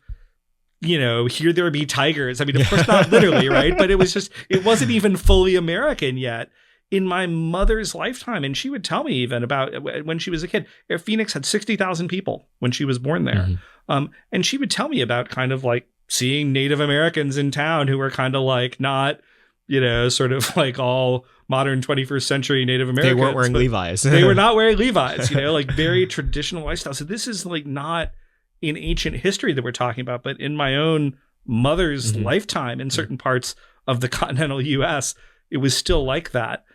here there be tigers. I mean, of course, not literally, right? But it wasn't even fully American yet in my mother's lifetime. And she would tell me even about when she was a kid. Phoenix had 60,000 people when she was born there. Mm-hmm. And she would tell me about kind of like seeing Native Americans in town who were kind of like not, sort of like all modern 21st century Native Americans. They weren't wearing Levi's. They were not wearing Levi's, like very traditional lifestyle. So this is like not in ancient history that we're talking about, but in my own mother's lifetime in certain parts of the continental US, it was still like that.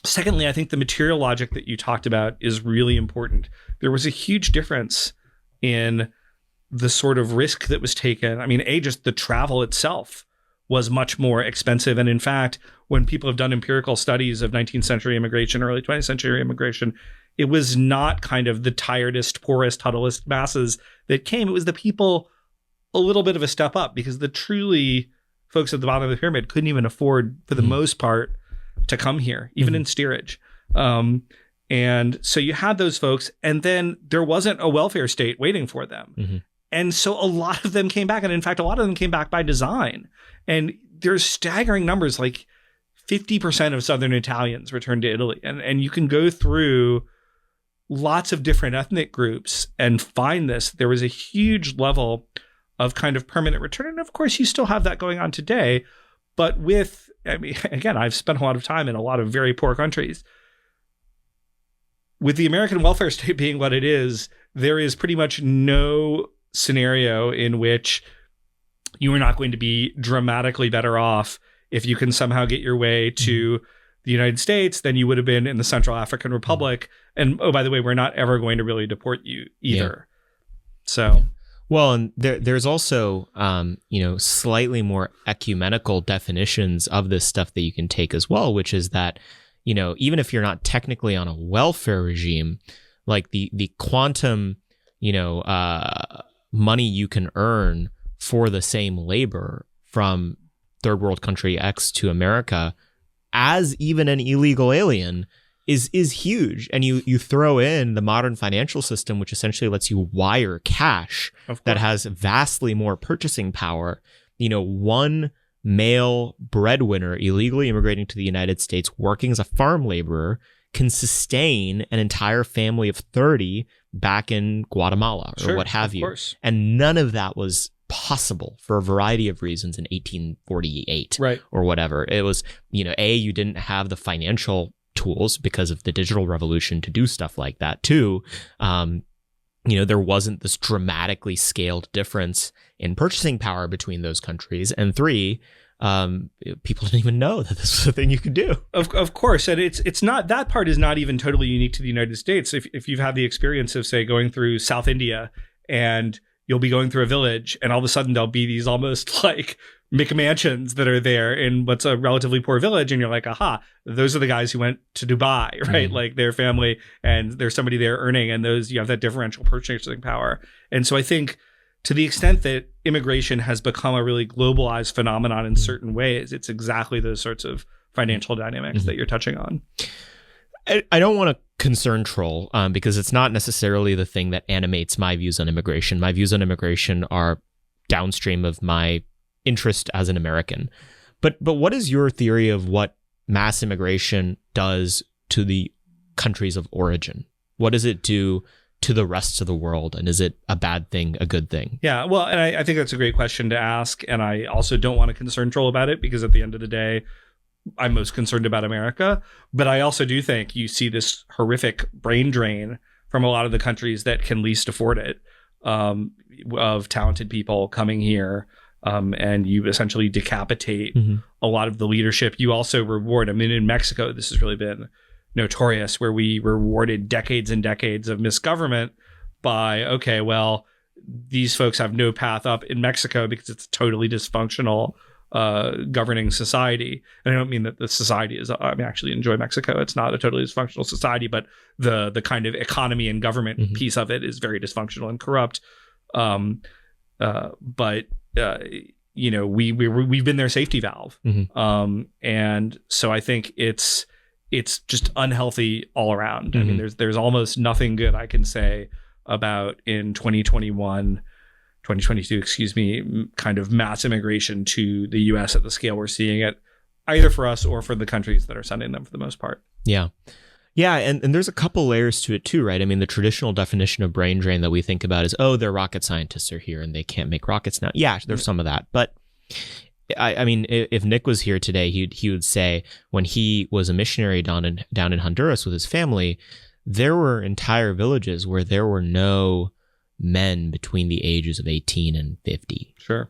Secondly, I think the material logic that you talked about is really important. There was a huge difference in the sort of risk that was taken. I mean, just the travel itself was much more expensive. And in fact, when people have done empirical studies of 19th century immigration, early 20th century immigration, it was not kind of the tiredest, poorest, huddlest masses that came. It was the people a little bit of a step up, because the truly folks at the bottom of the pyramid couldn't even afford, for the most part, to come here, even in steerage. And so you had those folks, and then there wasn't a welfare state waiting for them. And so a lot of them came back. And in fact, a lot of them came back by design. And there's staggering numbers, like 50% of Southern Italians returned to Italy. And you can go through lots of different ethnic groups and find this. There was a huge level of kind of permanent return. And of course, you still have that going on today. But again, I've spent a lot of time in a lot of very poor countries. With the American welfare state being what it is, there is pretty much no scenario in which you are not going to be dramatically better off if you can somehow get your way to the United States than you would have been in the Central African Republic. And oh, by the way, we're not ever going to really deport you either. Yeah. So, well, and there's also slightly more ecumenical definitions of this stuff that you can take as well, which is that, even if you're not technically on a welfare regime, like the quantum, money you can earn for the same labor from third world country X to America as even an illegal alien is huge. And you throw in the modern financial system, which essentially lets you wire cash that has vastly more purchasing power. One male breadwinner illegally immigrating to the United States working as a farm laborer can sustain an entire family of 30 back in Guatemala or what have you. And none of that was possible for a variety of reasons in 1848 or whatever. It was, you didn't have the financial tools because of the digital revolution to do stuff like that. Two, there wasn't this dramatically scaled difference in purchasing power between those countries. And three, people didn't even know that this was a thing you could do. Of course. And it's not, that part is not even totally unique to the United States. If you've had the experience of, say, going through South India, and you'll be going through a village and all of a sudden there'll be these almost like McMansions that are there in what's a relatively poor village. And you're like, aha, those are the guys who went to Dubai, right? Mm-hmm. Like their family, and there's somebody there earning, and you have that differential purchasing power. And so I think to the extent that immigration has become a really globalized phenomenon in certain ways, it's exactly those sorts of financial dynamics that you're touching on. I don't want to concern troll because it's not necessarily the thing that animates my views on immigration. My views on immigration are downstream of my interest as an American. But what is your theory of what mass immigration does to the countries of origin? What does it do to the rest of the world? And is it a bad thing, a good thing? Yeah, well, and I think that's a great question to ask. And I also don't want to concern troll about it because at the end of the day, I'm most concerned about America. But I also do think you see this horrific brain drain from a lot of the countries that can least afford it, of talented people coming here. And you essentially decapitate a lot of the leadership. You also reward, in Mexico, this has really been notorious, where we rewarded decades and decades of misgovernment by, okay, well, these folks have no path up in Mexico because it's a totally dysfunctional governing society. And I don't mean that the society is, I actually enjoy Mexico. It's not a totally dysfunctional society, but the kind of economy and government piece of it is very dysfunctional and corrupt. But we've been their safety valve. And so I think it's just unhealthy all around. I mean, there's almost nothing good I can say about in 2022, kind of mass immigration to the US at the scale we're seeing it, either for us or for the countries that are sending them for the most part. Yeah. Yeah, and there's a couple layers to it too, right? I mean, the traditional definition of brain drain that we think about is, oh, their rocket scientists are here and they can't make rockets now. Yeah, there's some of that. But I mean, if Nick was here today, he would say when he was a missionary down in Honduras with his family, there were entire villages where there were no men between the ages of 18 and 50. Sure.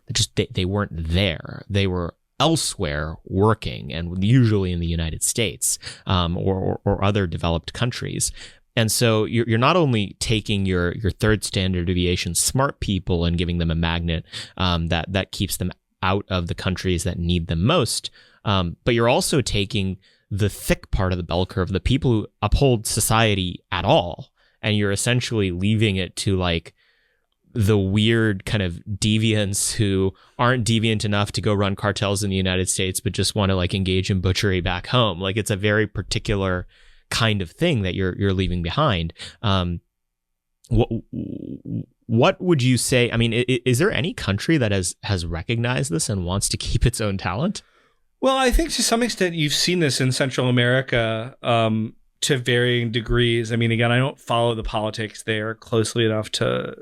They weren't there. They were elsewhere working, and usually in the United States or other developed countries. And so you're not only taking your third standard deviation smart people and giving them a magnet that keeps them out of the countries that need them most, but you're also taking the thick part of the bell curve, the people who uphold society at all, and you're essentially leaving it to like the weird kind of deviants who aren't deviant enough to go run cartels in the United States, but just want to like engage in butchery back home. Like it's a very particular kind of thing that you're leaving behind. What would you say? I mean, is there any country that has recognized this and wants to keep its own talent? Well, I think to some extent you've seen this in Central America to varying degrees. I mean, again, I don't follow the politics there closely enough to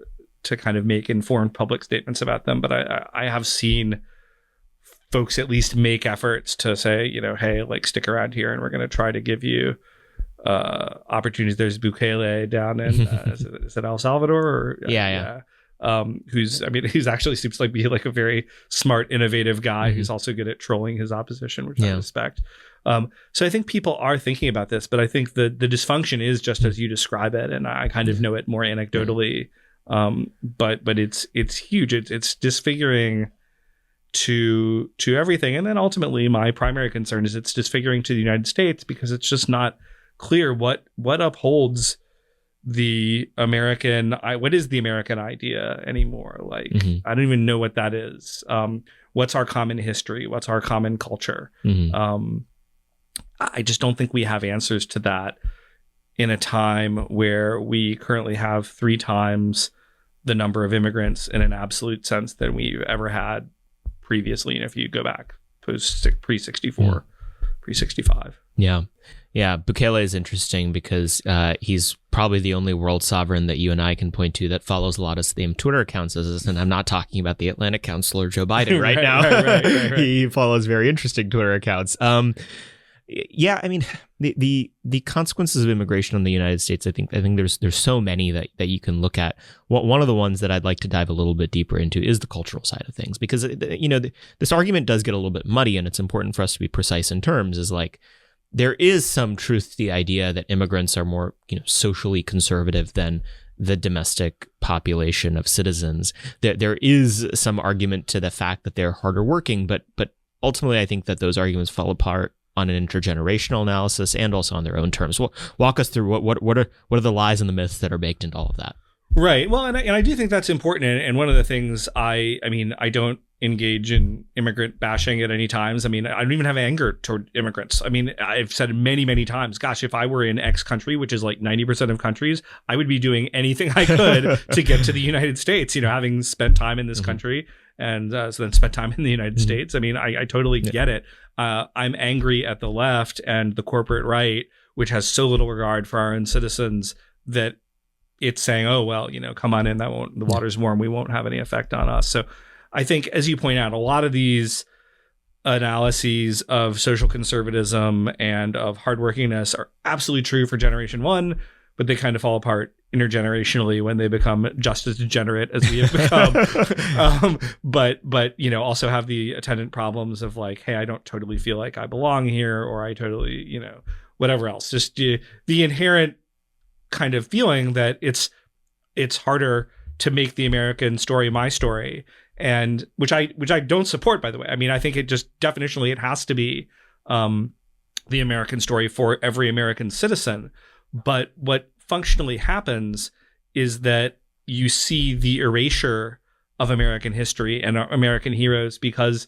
kind of make informed public statements about them, but I have seen folks at least make efforts to say, hey, like, stick around here and we're going to try to give you opportunities. There's Buchela down in is it El Salvador? Or, yeah. Who's actually seems like be like a very smart, innovative guy who's also good at trolling his opposition, which I respect. So I think people are thinking about this, but I think the dysfunction is just as you describe it, and I kind of know it more anecdotally. But it's huge. It's disfiguring to everything, and then ultimately my primary concern is it's disfiguring to the United States because it's just not clear what upholds the American. What is the American idea anymore? Like I don't even know what that is. What's our common history? What's our common culture? I just don't think we have answers to that in a time where we currently have 3 times the number of immigrants in an absolute sense than we've ever had previously. And if you go back pre-64, pre-65. Yeah. Buchela is interesting because he's probably the only world sovereign that you and I can point to that follows a lot of same Twitter accounts as us. And I'm not talking about the Atlantic counselor Joe Biden right now. Right. He follows very interesting Twitter accounts. Yeah, I mean, the consequences of immigration in the United States, I think there's so many that you can look at. One of the ones that I'd like to dive a little bit deeper into is the cultural side of things, because this argument does get a little bit muddy, and it's important for us to be precise in terms. Is like there is some truth to the idea that immigrants are more socially conservative than the domestic population of citizens. There is some argument to the fact that they're harder working, but ultimately I think that those arguments fall apart on an intergenerational analysis and also on their own terms. Well, walk us through what are the lies and the myths that are baked into all of that. Right. Well, and I do think that's important. And one of the things I don't engage in immigrant bashing at any times. I mean, I don't even have anger toward immigrants. I mean, I've said many, many times, gosh, if I were in X country, which is like 90% of countries, I would be doing anything I could to get to the United States, having spent time in this country and so then spent time in the United States. I mean, I totally get it. I'm angry at the left and the corporate right, which has so little regard for our own citizens that it's saying, oh, well, come on in. The water's warm. We won't have any effect on us. So I think, as you point out, a lot of these analyses of social conservatism and of hardworkingness are absolutely true for generation 1, but they kind of fall apart intergenerationally when they become just as degenerate as we have become. But also have the attendant problems of like, hey, I don't totally feel like I belong here, or I totally, whatever else. Just the inherent kind of feeling that it's harder to make the American story my story, and which I don't support, by the way. I mean, I think it just definitionally it has to be the American story for every American citizen. But what functionally happens is that you see the erasure of American history and American heroes, because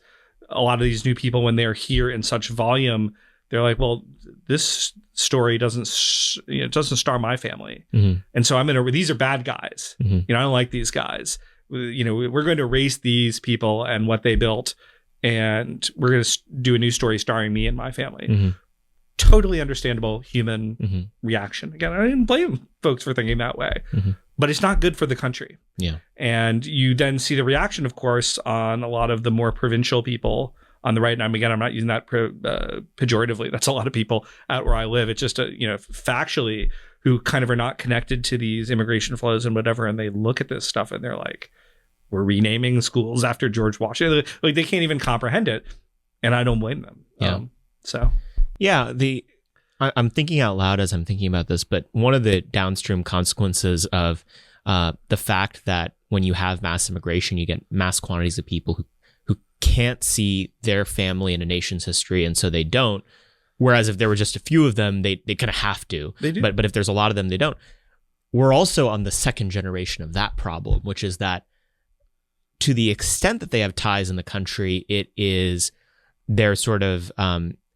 a lot of these new people, when they're here in such volume, they're like, well, this story doesn't star my family. And so these are bad guys. I don't like these guys. We're going to erase these people and what they built, and we're going to do a new story starring me and my family. Totally understandable human reaction. Again, I didn't blame folks for thinking that way, but it's not good for the country. Yeah. And you then see the reaction, of course, on a lot of the more provincial people on the right. And I'm not using that pejoratively. That's a lot of people out where I live. It's just, factually, who kind of are not connected to these immigration flows and whatever. And they look at this stuff and they're like, we're renaming schools after George Washington. Like, they can't even comprehend it. And I don't blame them. Yeah. Yeah, I'm thinking out loud as I'm thinking about this, but one of the downstream consequences of the fact that when you have mass immigration, you get mass quantities of people who can't see their family in a nation's history, and so they don't. Whereas if there were just a few of them, they kind of have to. They do. But if there's a lot of them, they don't. We're also on the second generation of that problem, which is that to the extent that they have ties in the country, it is their sort of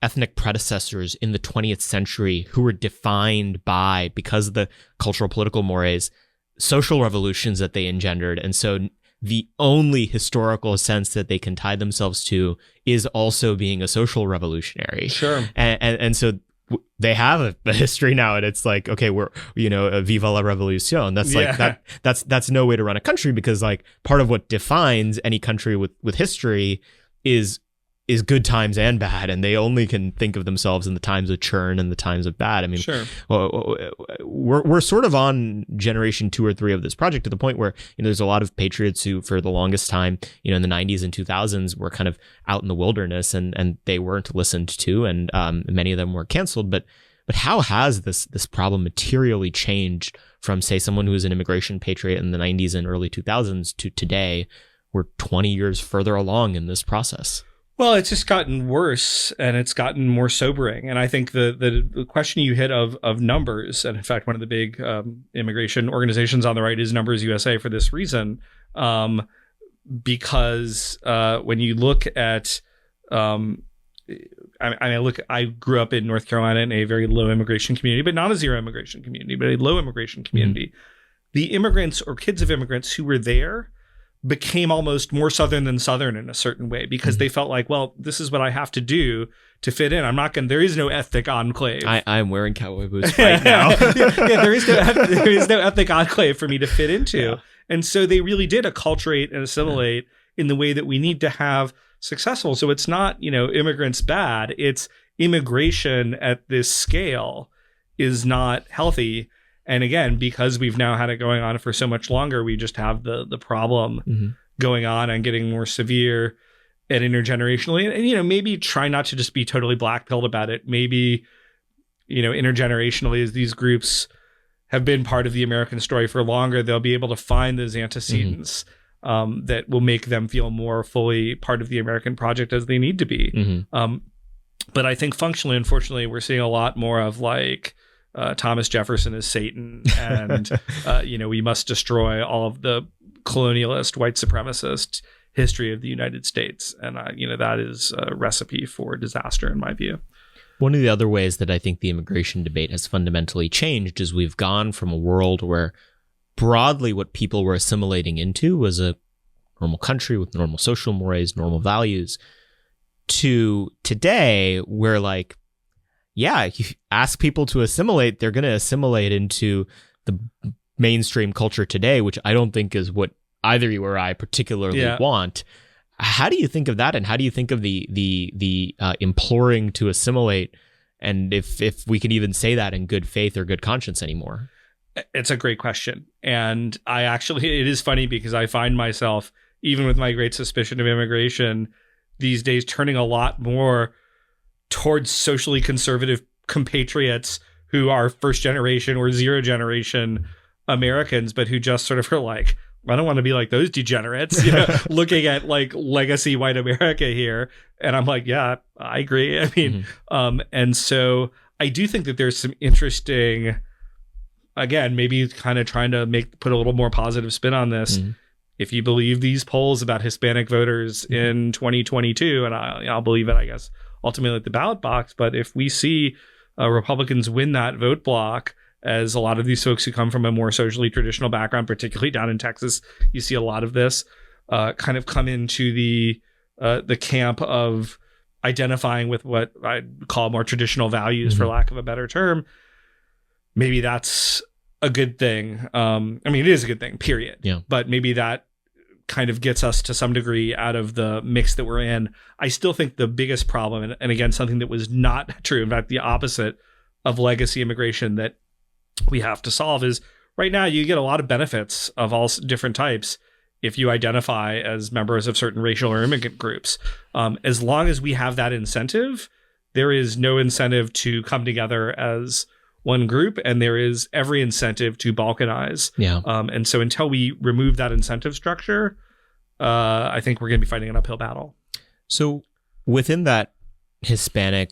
ethnic predecessors in the 20th century who were defined by, because of the cultural political mores, social revolutions that they engendered. And so the only historical sense that they can tie themselves to is also being a social revolutionary. Sure. And so they have a history now, and it's like, okay, we're, viva la revolution. That's like that's no way to run a country, because like part of what defines any country with history is good times and bad, and they only can think of themselves in the times of churn and the times of bad. I mean, sure. We're sort of on generation 2 or 3 of this project, to the point where there's a lot of patriots who, for the longest time, in the 90s and 2000s, were kind of out in the wilderness, and they weren't listened to, and many of them were canceled. But how has this problem materially changed from, say, someone who was an immigration patriot in the 90s and early 2000s to today? We're 20 years further along in this process. Well, it's just gotten worse, and it's gotten more sobering. And I think the question you hit of numbers, and in fact, one of the big immigration organizations on the right is Numbers USA for this reason, because when you look at, I grew up in North Carolina in a very low immigration community, but not a zero immigration community, but a low immigration community. Mm-hmm. The immigrants or kids of immigrants who were there became almost more Southern than Southern in a certain way, because they felt like, well, this is what I have to do to fit in. There is no ethnic enclave. I'm wearing cowboy boots right now. There is no ethnic enclave for me to fit into. Yeah. And so they really did acculturate and assimilate in the way that we need to have successful. So it's not, immigrants bad. It's immigration at this scale is not healthy. And again, because we've now had it going on for so much longer, we just have the problem going on and getting more severe and intergenerationally. And, maybe try not to just be totally black-pilled about it. Maybe, intergenerationally, as these groups have been part of the American story for longer, they'll be able to find those antecedents that will make them feel more fully part of the American project as they need to be. But I think functionally, unfortunately, we're seeing a lot more of like, Thomas Jefferson is Satan, and we must destroy all of the colonialist, white supremacist history of the United States, and that is a recipe for disaster in my view. One of the other ways that I think the immigration debate has fundamentally changed is we've gone from a world where broadly what people were assimilating into was a normal country with normal social mores, normal values, to today where like, yeah, if you ask people to assimilate, they're going to assimilate into the mainstream culture today, which I don't think is what either you or I particularly want. How do you think of that? And how do you think of the imploring to assimilate? And if we can even say that in good faith or good conscience anymore? It's a great question. And it is funny because I find myself, even with my great suspicion of immigration these days, turning a lot more towards socially conservative compatriots who are first generation or zero generation Americans, but who just sort of are like, I don't want to be like those degenerates, looking at like legacy white America here. And I'm like, yeah, I agree. I mean, and so I do think that there's some interesting, again, maybe kind of trying to put a little more positive spin on this. If you believe these polls about Hispanic voters in 2022, and I'll believe it, I guess, ultimately at the ballot box. But if we see Republicans win that vote block, as a lot of these folks who come from a more socially traditional background, particularly down in Texas, you see a lot of this kind of come into the camp of identifying with what I'd call more traditional values, for lack of a better term, maybe that's a good thing. I mean, it is a good thing, period. Yeah. But maybe that kind of gets us to some degree out of the mix that we're in. I still think the biggest problem, and again, something that was not true, in fact, the opposite of legacy immigration that we have to solve, is right now you get a lot of benefits of all different types if you identify as members of certain racial or immigrant groups. As long as we have that incentive, there is no incentive to come together as one group, and there is every incentive to balkanize. Yeah. And so until we remove that incentive structure, I think we're going to be fighting an uphill battle. So within that Hispanic,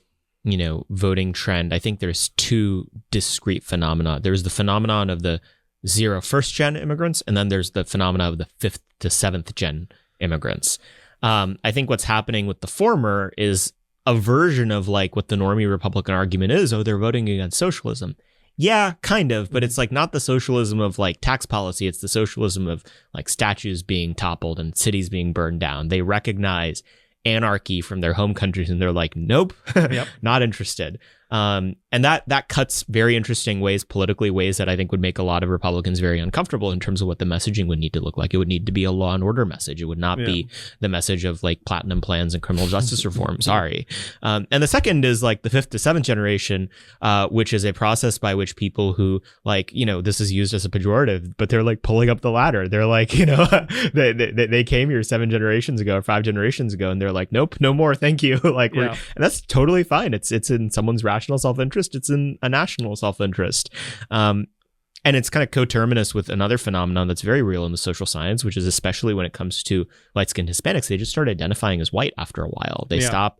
voting trend, I think there's two discrete phenomena. There's the phenomenon of the zero first-gen immigrants, and then there's the phenomena of the 5th to 7th-gen immigrants. I think what's happening with the former is a version of like what the normie Republican argument is, they're voting against socialism. Yeah, kind of, but it's like not the socialism of like tax policy. It's the socialism of like statues being toppled and cities being burned down. They recognize anarchy from their home countries and they're like, nope, not interested. And that cuts very interesting ways politically, ways that I think would make a lot of Republicans very uncomfortable in terms of what the messaging would need to look like. It would need to be a law and order message. It would not be the message of like platinum plans and criminal justice reform. Sorry. And the second is like the 5th to 7th generation, which is a process by which people who like, this is used as a pejorative, but they're like pulling up the ladder. They're like, they came here 7 generations ago or 5 generations ago, and they're like, nope, no more. Thank you. And that's totally fine. It's in someone's rational self-interest. It's in a national self-interest. And it's kind of coterminous with another phenomenon that's very real in the social science, which is especially when it comes to light-skinned Hispanics, they just start identifying as white after a while. They stop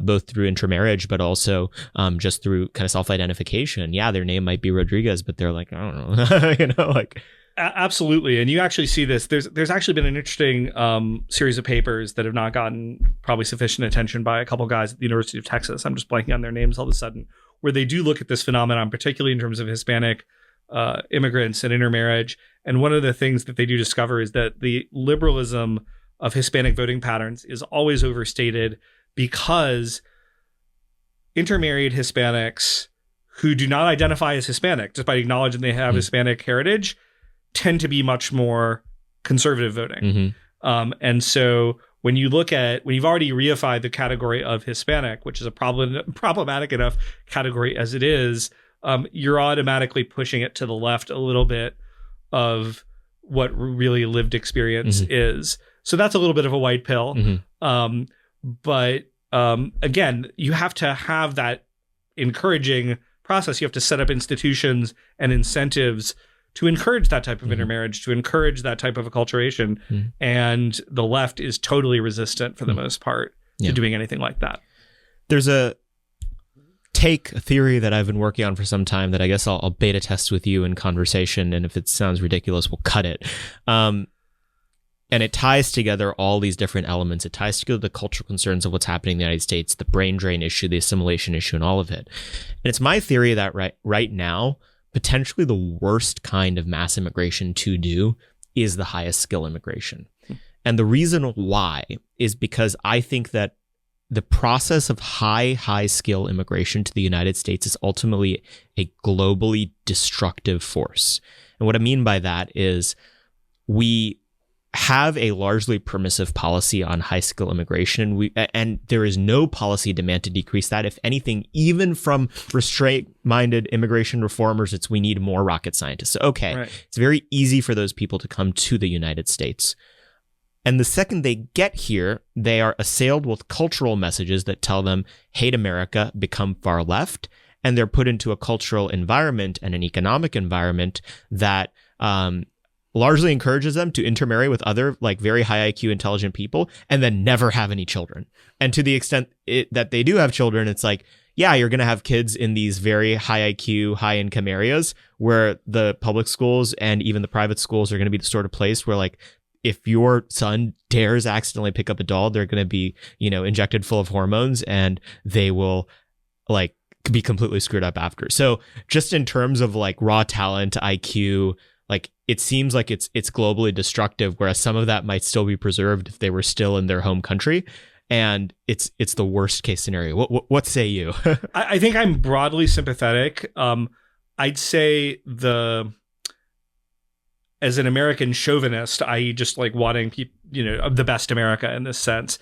both through intermarriage, but also just through kind of self-identification. Yeah, their name might be Rodriguez, but they're like, I don't know, Absolutely. And you actually see this. There's actually been an interesting series of papers that have not gotten probably sufficient attention by a couple guys at the University of Texas. I'm just blanking on their names all of a sudden, where they do look at this phenomenon, particularly in terms of Hispanic immigrants and intermarriage. And one of the things that they do discover is that the liberalism of Hispanic voting patterns is always overstated, because intermarried Hispanics who do not identify as Hispanic, despite acknowledging they have Hispanic heritage, tend to be much more conservative voting. And so when you've already reified the category of Hispanic, which is a problematic enough category as it is, you're automatically pushing it to the left a little bit of what really lived experience is. So that's a little bit of a white pill. But again, you have to have that encouraging process. You have to set up institutions and incentives to encourage that type of intermarriage, to encourage that type of acculturation. And the left is totally resistant for the most part to doing anything like that. There's a theory that I've been working on for some time that I guess I'll beta test with you in conversation. And if it sounds ridiculous, we'll cut it. And it ties together all these different elements. It ties together the cultural concerns of what's happening in the United States, the brain drain issue, the assimilation issue, and all of it. And it's my theory that right now, potentially the worst kind of mass immigration to do is the highest skill immigration. And the reason why is because I think that the process of high skill immigration to the United States is ultimately a globally destructive force. And what I mean by that is we have a largely permissive policy on high skill immigration, and there is no policy demand to decrease that. If anything, even from restraint-minded immigration reformers, we need more rocket scientists. So, It's very easy for those people to come to the United States. And the second they get here, they are assailed with cultural messages that tell them, hate America, become far left, and they're put into a cultural environment and an economic environment that largely encourages them to intermarry with other like very high IQ intelligent people and then never have any children. And to the extent that they do have children, it's like, yeah, you're going to have kids in these very high IQ, high income areas where the public schools and even the private schools are going to be the sort of place where like, if your son dares accidentally pick up a doll, they're going to be, injected full of hormones and they will like be completely screwed up after. So just in terms of like raw talent, IQ, like it seems like it's globally destructive, whereas some of that might still be preserved if they were still in their home country. And it's the worst case scenario. What say you? I think I'm broadly sympathetic. I'd say as an American chauvinist, i.e. just like wanting people, the best America in this sense,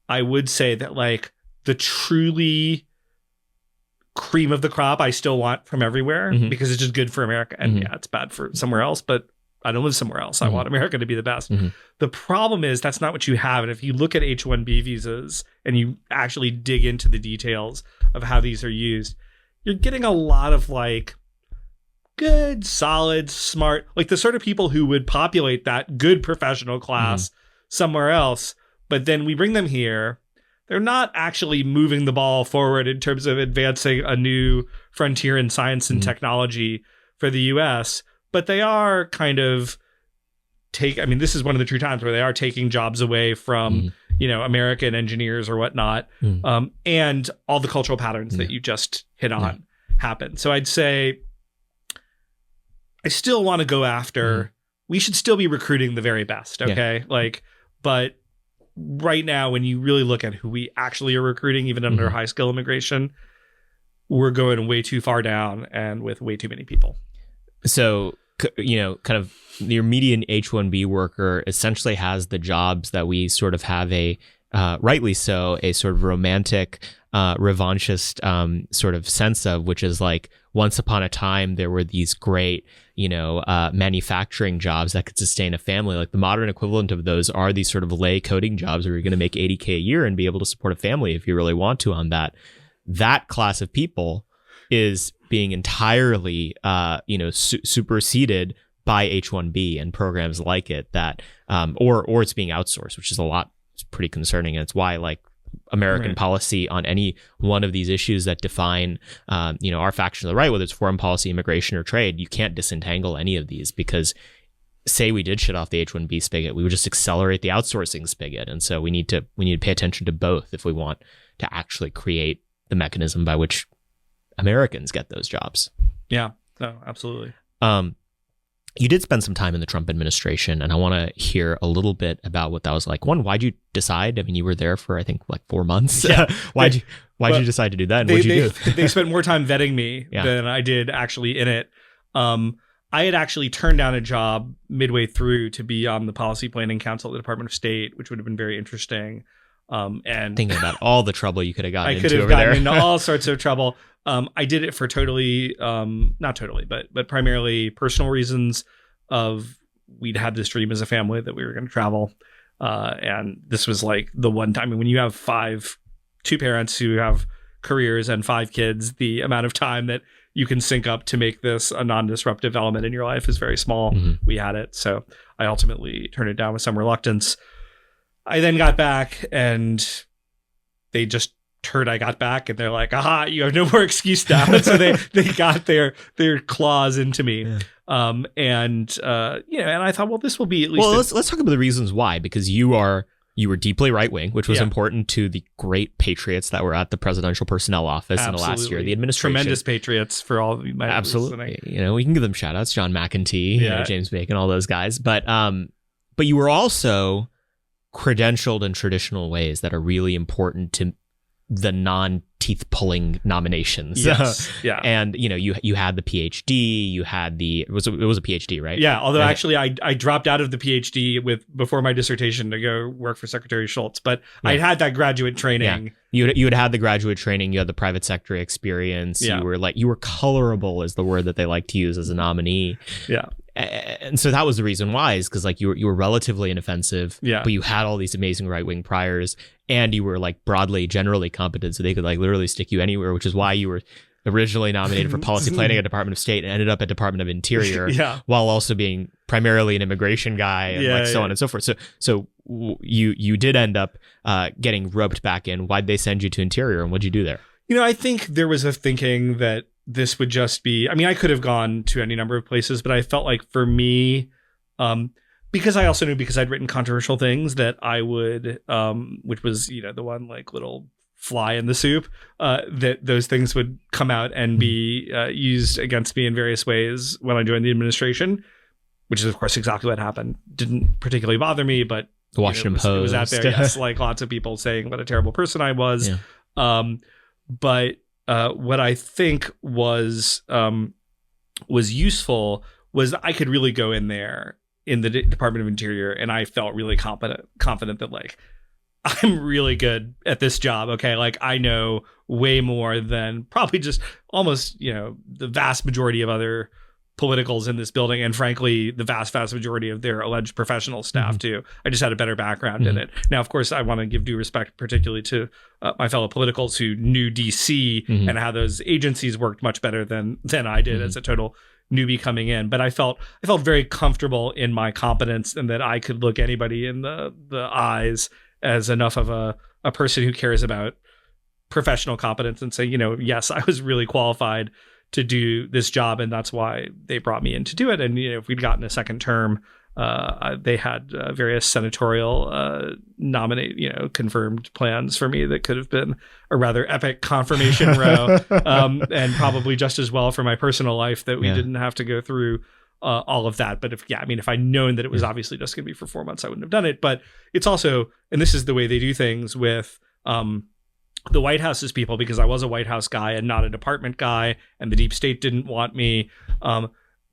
I would say that like the truly cream of the crop I still want from everywhere because it's just good for America. And it's bad for somewhere else, but I don't live somewhere else. I want America to be the best. The problem is that's not what you have. And if you look at H-1B visas and you actually dig into the details of how these are used, you're getting a lot of like good, solid, smart, like the sort of people who would populate that good professional class somewhere else. But then we bring them here. They're not actually moving the ball forward in terms of advancing a new frontier in science and technology for the U.S., but they are kind of this is one of the true times where they are taking jobs away from, American engineers or whatnot. And all the cultural patterns that you just hit on happen. So I'd say I still want to go after, we should still be recruiting the very best. Okay. But right now, when you really look at who we actually are recruiting, even under high skill immigration, we're going way too far down and with way too many people. So, kind of your median H-1B worker essentially has the jobs that we sort of have rightly so, a sort of romantic, revanchist sort of sense of, which is like, once upon a time, there were these great, manufacturing jobs that could sustain a family. Like the modern equivalent of those are these sort of lay coding jobs where you're going to make $80K a year and be able to support a family if you really want to on that. That class of people is being entirely, superseded by H-1B and programs like it that, or it's being outsourced, which is it's pretty concerning. And it's why American policy on any one of these issues that define, our faction of the right, whether it's foreign policy, immigration, or trade, you can't disentangle any of these because say we did shut off the H-1B spigot, we would just accelerate the outsourcing spigot. And so we need to pay attention to both if we want to actually create the mechanism by which Americans get those jobs. Yeah, no, absolutely. You did spend some time in the Trump administration, and I want to hear a little bit about what that was like. One, why'd you decide? I mean, you were there for, I think, 4 months. Yeah. Why'd you decide to do that? And what'd you do? They spent more time vetting me than I did actually in it. I had actually turned down a job midway through to be on the Policy Planning Council at the Department of State, which would have been very interesting. And thinking about all the trouble you could have gotten into I could have over gotten there. into all sorts of trouble. I did it for not totally, but primarily personal reasons of we'd had this dream as a family that we were going to travel. And this was like the one time when you have two parents who have careers and 5 kids, the amount of time that you can sync up to make this a non-disruptive element in your life is very small. We had it. So I ultimately turned it down with some reluctance. I then got back and they just heard I got back and they're like, aha, you have no more excuse now. So they got their claws into me. Yeah. And I thought, well, this will be at least. Well, let's talk about the reasons why, because you were deeply right wing, which was important to the great patriots that were at the presidential personnel office in the last year. The administration, tremendous patriots for all of you. Absolutely, we can give them shout outs. John McEntee, James Bacon, all those guys. But you were also credentialed in traditional ways that are really important to the non-teeth pulling nominations. Yes. Yeah. And you had the PhD, you had it was a PhD, right? Yeah, although actually I dropped out of the PhD before my dissertation to go work for Secretary Shultz, but I had that graduate training. Yeah. You had the graduate training, you had the private sector experience, you were colorable is the word that they like to use as a nominee. Yeah. And so that was the reason why, is because you were relatively inoffensive, but you had all these amazing right-wing priors, and you were broadly, generally competent, so they could literally stick you anywhere, which is why you were originally nominated for policy planning at Department of State and ended up at Department of Interior, while also being primarily an immigration guy and so on and so forth. So you did end up getting roped back in. Why'd they send you to Interior, and what'd you do there? I think there was a thinking that this would just be, I could have gone to any number of places, but I felt like for me, because I also knew, because I'd written controversial things, that I would, which was, the one little fly in the soup, that those things would come out and be used against me in various ways when I joined the administration, which is, of course, exactly what happened. Didn't particularly bother me, but the Washington Post. It was out there, yes, lots of people saying what a terrible person I was. Yeah. But what I think was useful was I could really go in there in the Department of Interior, and I felt really confident that I'm really good at this job. Okay, I know way more than probably just almost the vast majority of other politicals in this building, and frankly the vast majority of their alleged professional staff too. I just had a better background in it. Now, of course, I want to give due respect particularly to my fellow politicals who knew DC and how those agencies worked much better than I did as a total newbie coming in. But I felt very comfortable in my competence, and that I could look anybody in the eyes as enough of a person who cares about professional competence and say, yes, I was really qualified to do this job, and that's why they brought me in to do it. And if we'd gotten a second term, they had various senatorial confirmed plans for me that could have been a rather epic confirmation row, and probably just as well for my personal life that we didn't have to go through all of that. But if I'd known that it was obviously just going to be for 4 months, I wouldn't have done it. But it's also, and this is the way they do things with the White House's people, because I was a White House guy and not a department guy, and the deep state didn't want me.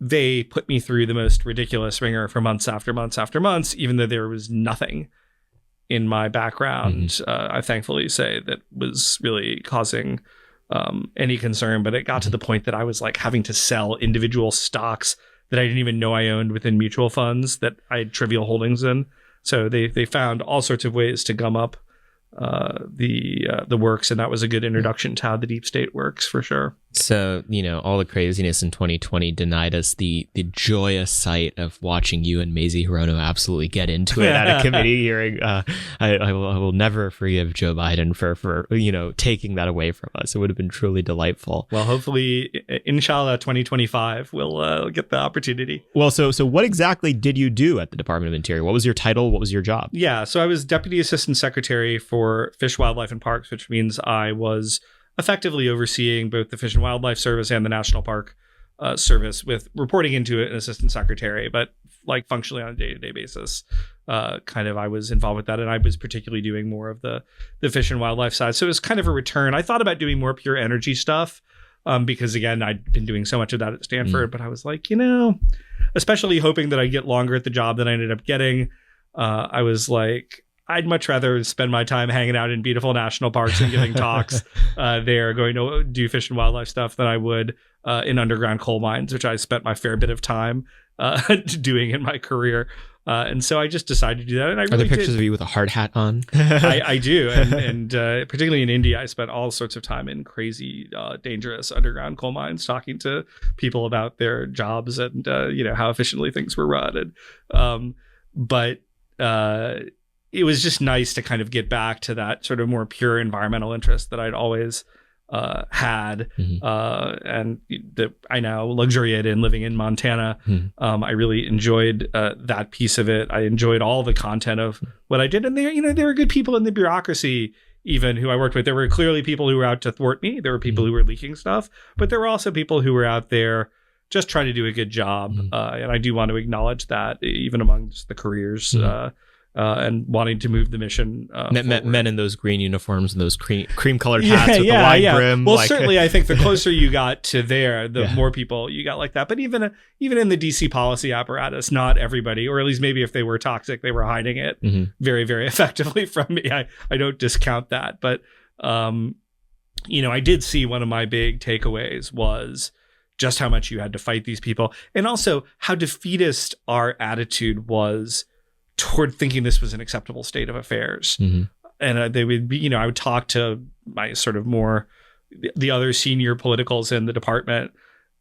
They put me through the most ridiculous ringer for months after months after months, even though there was nothing in my background, I thankfully say, that was really causing any concern. But it got to the point that I was like having to sell individual stocks that I didn't even know I owned within mutual funds that I had trivial holdings in. So they found all sorts of ways to gum up the works, and that was a good introduction to how the deep state works, for sure. So, all the craziness in 2020 denied us the joyous sight of watching you and Mazie Hirono absolutely get into it at a committee hearing. I will never forgive Joe Biden for taking that away from us. It would have been truly delightful. Well, hopefully, inshallah, 2025 we'll get the opportunity. Well, so what exactly did you do at the Department of Interior? What was your title? What was your job? Yeah, so I was Deputy Assistant Secretary for Fish, Wildlife, and Parks, which means I was effectively overseeing both the Fish and Wildlife Service and the National Park Service, with reporting into an assistant secretary, but like functionally on a day-to-day basis. I was involved with that, and I was particularly doing more of the fish and wildlife side. So it was kind of a return. I thought about doing more pure energy stuff because, again, I'd been doing so much of that at Stanford, but I was like, especially hoping that I'd get longer at the job than I ended up getting. I was like, I'd much rather spend my time hanging out in beautiful national parks and giving talks there, going to do fish and wildlife stuff, than I would in underground coal mines, which I spent my fair bit of time doing in my career. And so I just decided to do that. And Are there pictures of you with a hard hat on? I do. And particularly in India, I spent all sorts of time in crazy, dangerous underground coal mines, talking to people about their jobs and, how efficiently things were run. But it was just nice to kind of get back to that sort of more pure environmental interest that I'd always had, and that I now luxuriate in living in Montana. I really enjoyed that piece of it. I enjoyed all the content of what I did. And there were good people in the bureaucracy, even, who I worked with. There were clearly people who were out to thwart me. There were people who were leaking stuff, but there were also people who were out there just trying to do a good job. And I do want to acknowledge that, even amongst the careers, and wanting to move the mission men in those green uniforms and those cream-colored hats with the wide brim. Well, certainly, I think the closer you got to there, the more people you got like that. But even in the DC policy apparatus, not everybody, or at least maybe if they were toxic, they were hiding it very, very effectively from me. I don't discount that. But, I did see one of my big takeaways was just how much you had to fight these people, and also how defeatist our attitude was toward thinking this was an acceptable state of affairs. And they would be, I would talk to my sort of more the other senior politicals in the department,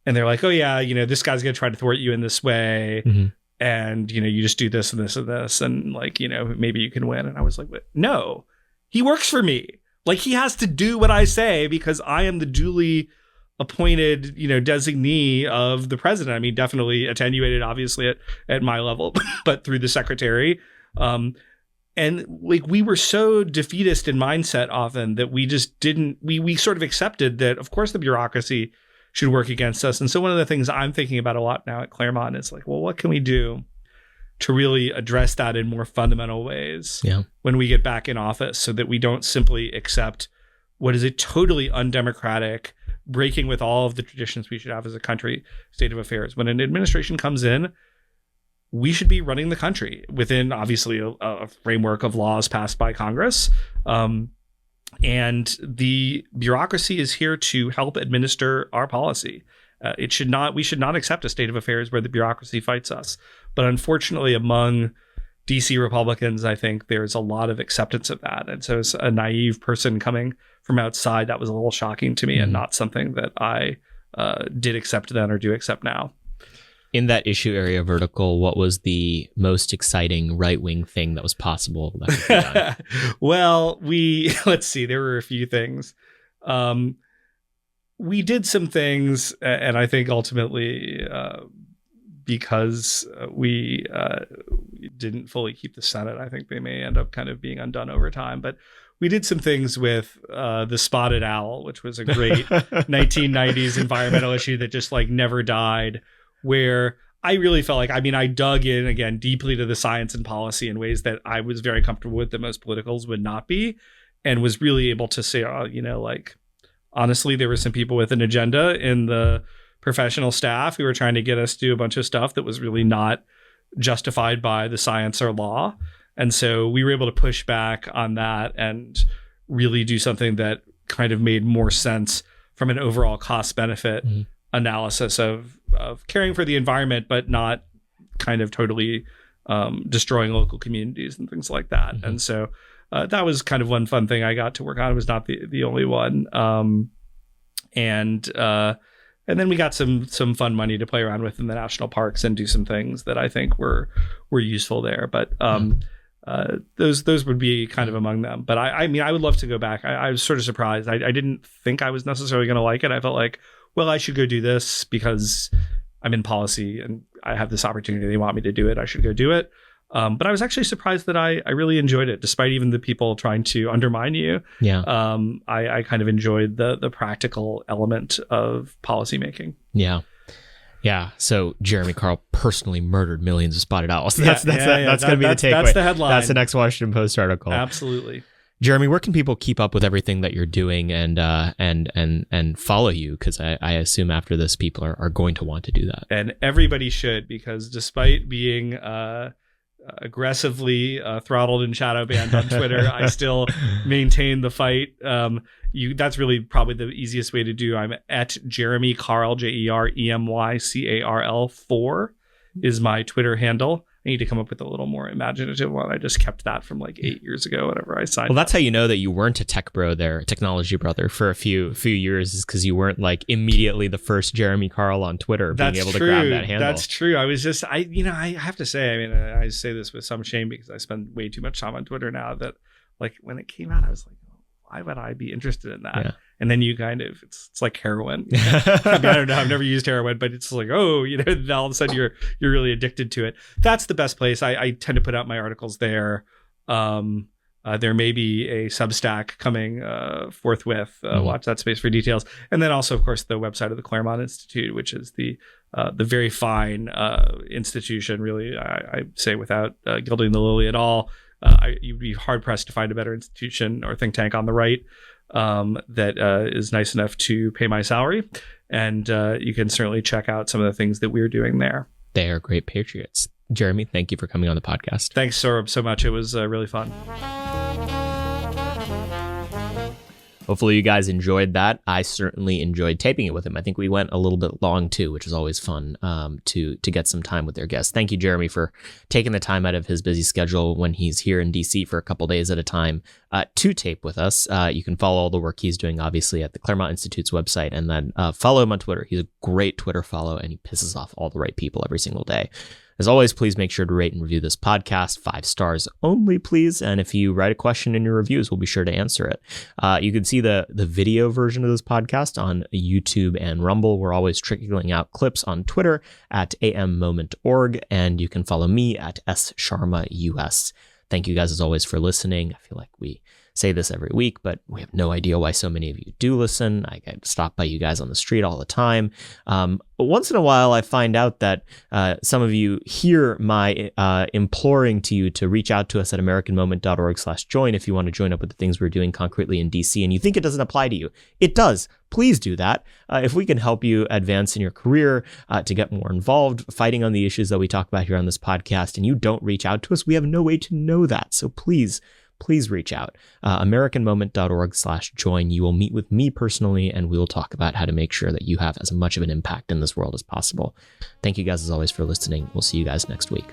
and they're like, oh yeah, this guy's going to try to thwart you in this way. And, you just do this and this and this. And like, maybe you can win. And I was like, no, he works for me. Like, he has to do what I say because I am the duly appointed, designee of the president. I mean, definitely attenuated, obviously, at my level, but through the secretary. And like, we were so defeatist in mindset often that we just didn't, we sort of accepted that, of course, the bureaucracy should work against us. And so one of the things I'm thinking about a lot now at Claremont is like, well, what can we do to really address that in more fundamental ways when we get back in office, so that we don't simply accept what is a totally undemocratic, breaking with all of the traditions we should have as a country, state of affairs. When an administration comes in, we should be running the country within, obviously, a framework of laws passed by Congress. And the bureaucracy is here to help administer our policy. We should not accept a state of affairs where the bureaucracy fights us. But unfortunately, among DC Republicans, I think there's a lot of acceptance of that. And so as a naive person coming from outside, that was a little shocking to me and not something that I did accept then or do accept now. In that issue area vertical, what was the most exciting right-wing thing that was possible that could be done? Well, let's see, there were a few things. We did some things, and I think ultimately because we didn't fully keep the Senate, I think they may end up kind of being undone over time. But we did some things with the spotted owl, which was a great 1990s environmental issue that just like never died, where I really felt like, I dug in again deeply to the science and policy in ways that I was very comfortable with that most politicals would not be, and was really able to say, honestly, there were some people with an agenda in the professional staff who were trying to get us to do a bunch of stuff that was really not justified by the science or law. And so we were able to push back on that and really do something that kind of made more sense from an overall cost benefit analysis of caring for the environment, but not kind of totally destroying local communities and things like that. And so that was kind of one fun thing I got to work on. It was not the only one. And then we got some fun money to play around with in the national parks and do some things that I think were useful there. But those would be kind of among them. But I would love to go back. I was sort of surprised. I didn't think I was necessarily going to like it. I felt like, well, I should go do this because I'm in policy and I have this opportunity. They want me to do it. I should go do it. But I was actually surprised that I really enjoyed it, despite even the people trying to undermine you. Yeah. I kind of enjoyed the practical element of policymaking. Yeah. Yeah. So Jeremy Carl personally murdered millions of spotted owls. That's going to be the takeaway. That's the headline. That's the next Washington Post article. Absolutely. Jeremy, where can people keep up with everything that you're doing and follow you? Because I assume after this, people are going to want to do that. And everybody should, because despite being aggressively throttled and shadow banned on Twitter, I still maintain the fight. That's really probably the easiest way to do. I'm at Jeremy Carl, JEREMYCARL 4 is my Twitter handle. I need to come up with a little more imaginative one. I just kept that from like 8 years ago, whenever I signed. Well, that's how you know that you weren't a tech bro there, technology brother, for a few years, is because you weren't like immediately the first Jeremy Carl on Twitter being able to grab that handle. That's true. I was just, I have to say, I say this with some shame because I spend way too much time on Twitter now, that like when it came out, I was like, why would I be interested in that? Yeah. And then you kind of, it's like heroin. I don't know. I've never used heroin, but it's like, all of a sudden you're really addicted to it. That's the best place. I tend to put out my articles there. There may be a Substack coming forthwith. Watch that space for details. And then also, of course, the website of the Claremont Institute, which is the very fine institution, really, I say without gilding the lily at all. You'd be hard pressed to find a better institution or think tank on the right that is nice enough to pay my salary. And you can certainly check out some of the things that we're doing there. They are great patriots. Jeremy, thank you for coming on the podcast. Thanks, Saurabh, so much. It was really fun. Hopefully you guys enjoyed that. I certainly enjoyed taping it with him. I think we went a little bit long too, which is always fun to get some time with their guests. Thank you, Jeremy, for taking the time out of his busy schedule when he's here in DC for a couple days at a time to tape with us. You can follow all the work he's doing, obviously, at the Claremont Institute's website, and then follow him on Twitter. He's a great Twitter follow, and he pisses off all the right people every single day. As always, please make sure to rate and review this podcast. 5 stars only, please. And if you write a question in your reviews, we'll be sure to answer it. You can see the video version of this podcast on YouTube and Rumble. We're always trickling out clips on Twitter at ammomentorg, and you can follow me at ssharmaus. Thank you guys, as always, for listening. I feel like we say this every week, but we have no idea why so many of you do listen. I get stopped by you guys on the street all the time. But once in a while, I find out that some of you hear my imploring to you to reach out to us at americanmoment.org/join if you want to join up with the things we're doing concretely in DC, and you think it doesn't apply to you. It does. Please do that. If we can help you advance in your career, to get more involved, fighting on the issues that we talk about here on this podcast, and you don't reach out to us, we have no way to know that. So please reach out. americanmoment.org/join. You will meet with me personally, and we will talk about how to make sure that you have as much of an impact in this world as possible. Thank you guys, as always, for listening. We'll see you guys next week.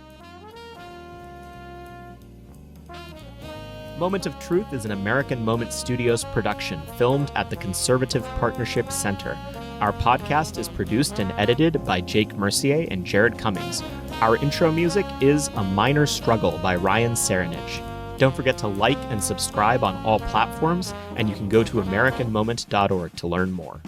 Moment of Truth is an American Moment Studios production, filmed at the Conservative Partnership Center. Our podcast is produced and edited by Jake Mercier and Jared Cummings. Our intro music is A Minor Struggle by Ryan Serenich. Don't forget to like and subscribe on all platforms, and you can go to americanmoment.org to learn more.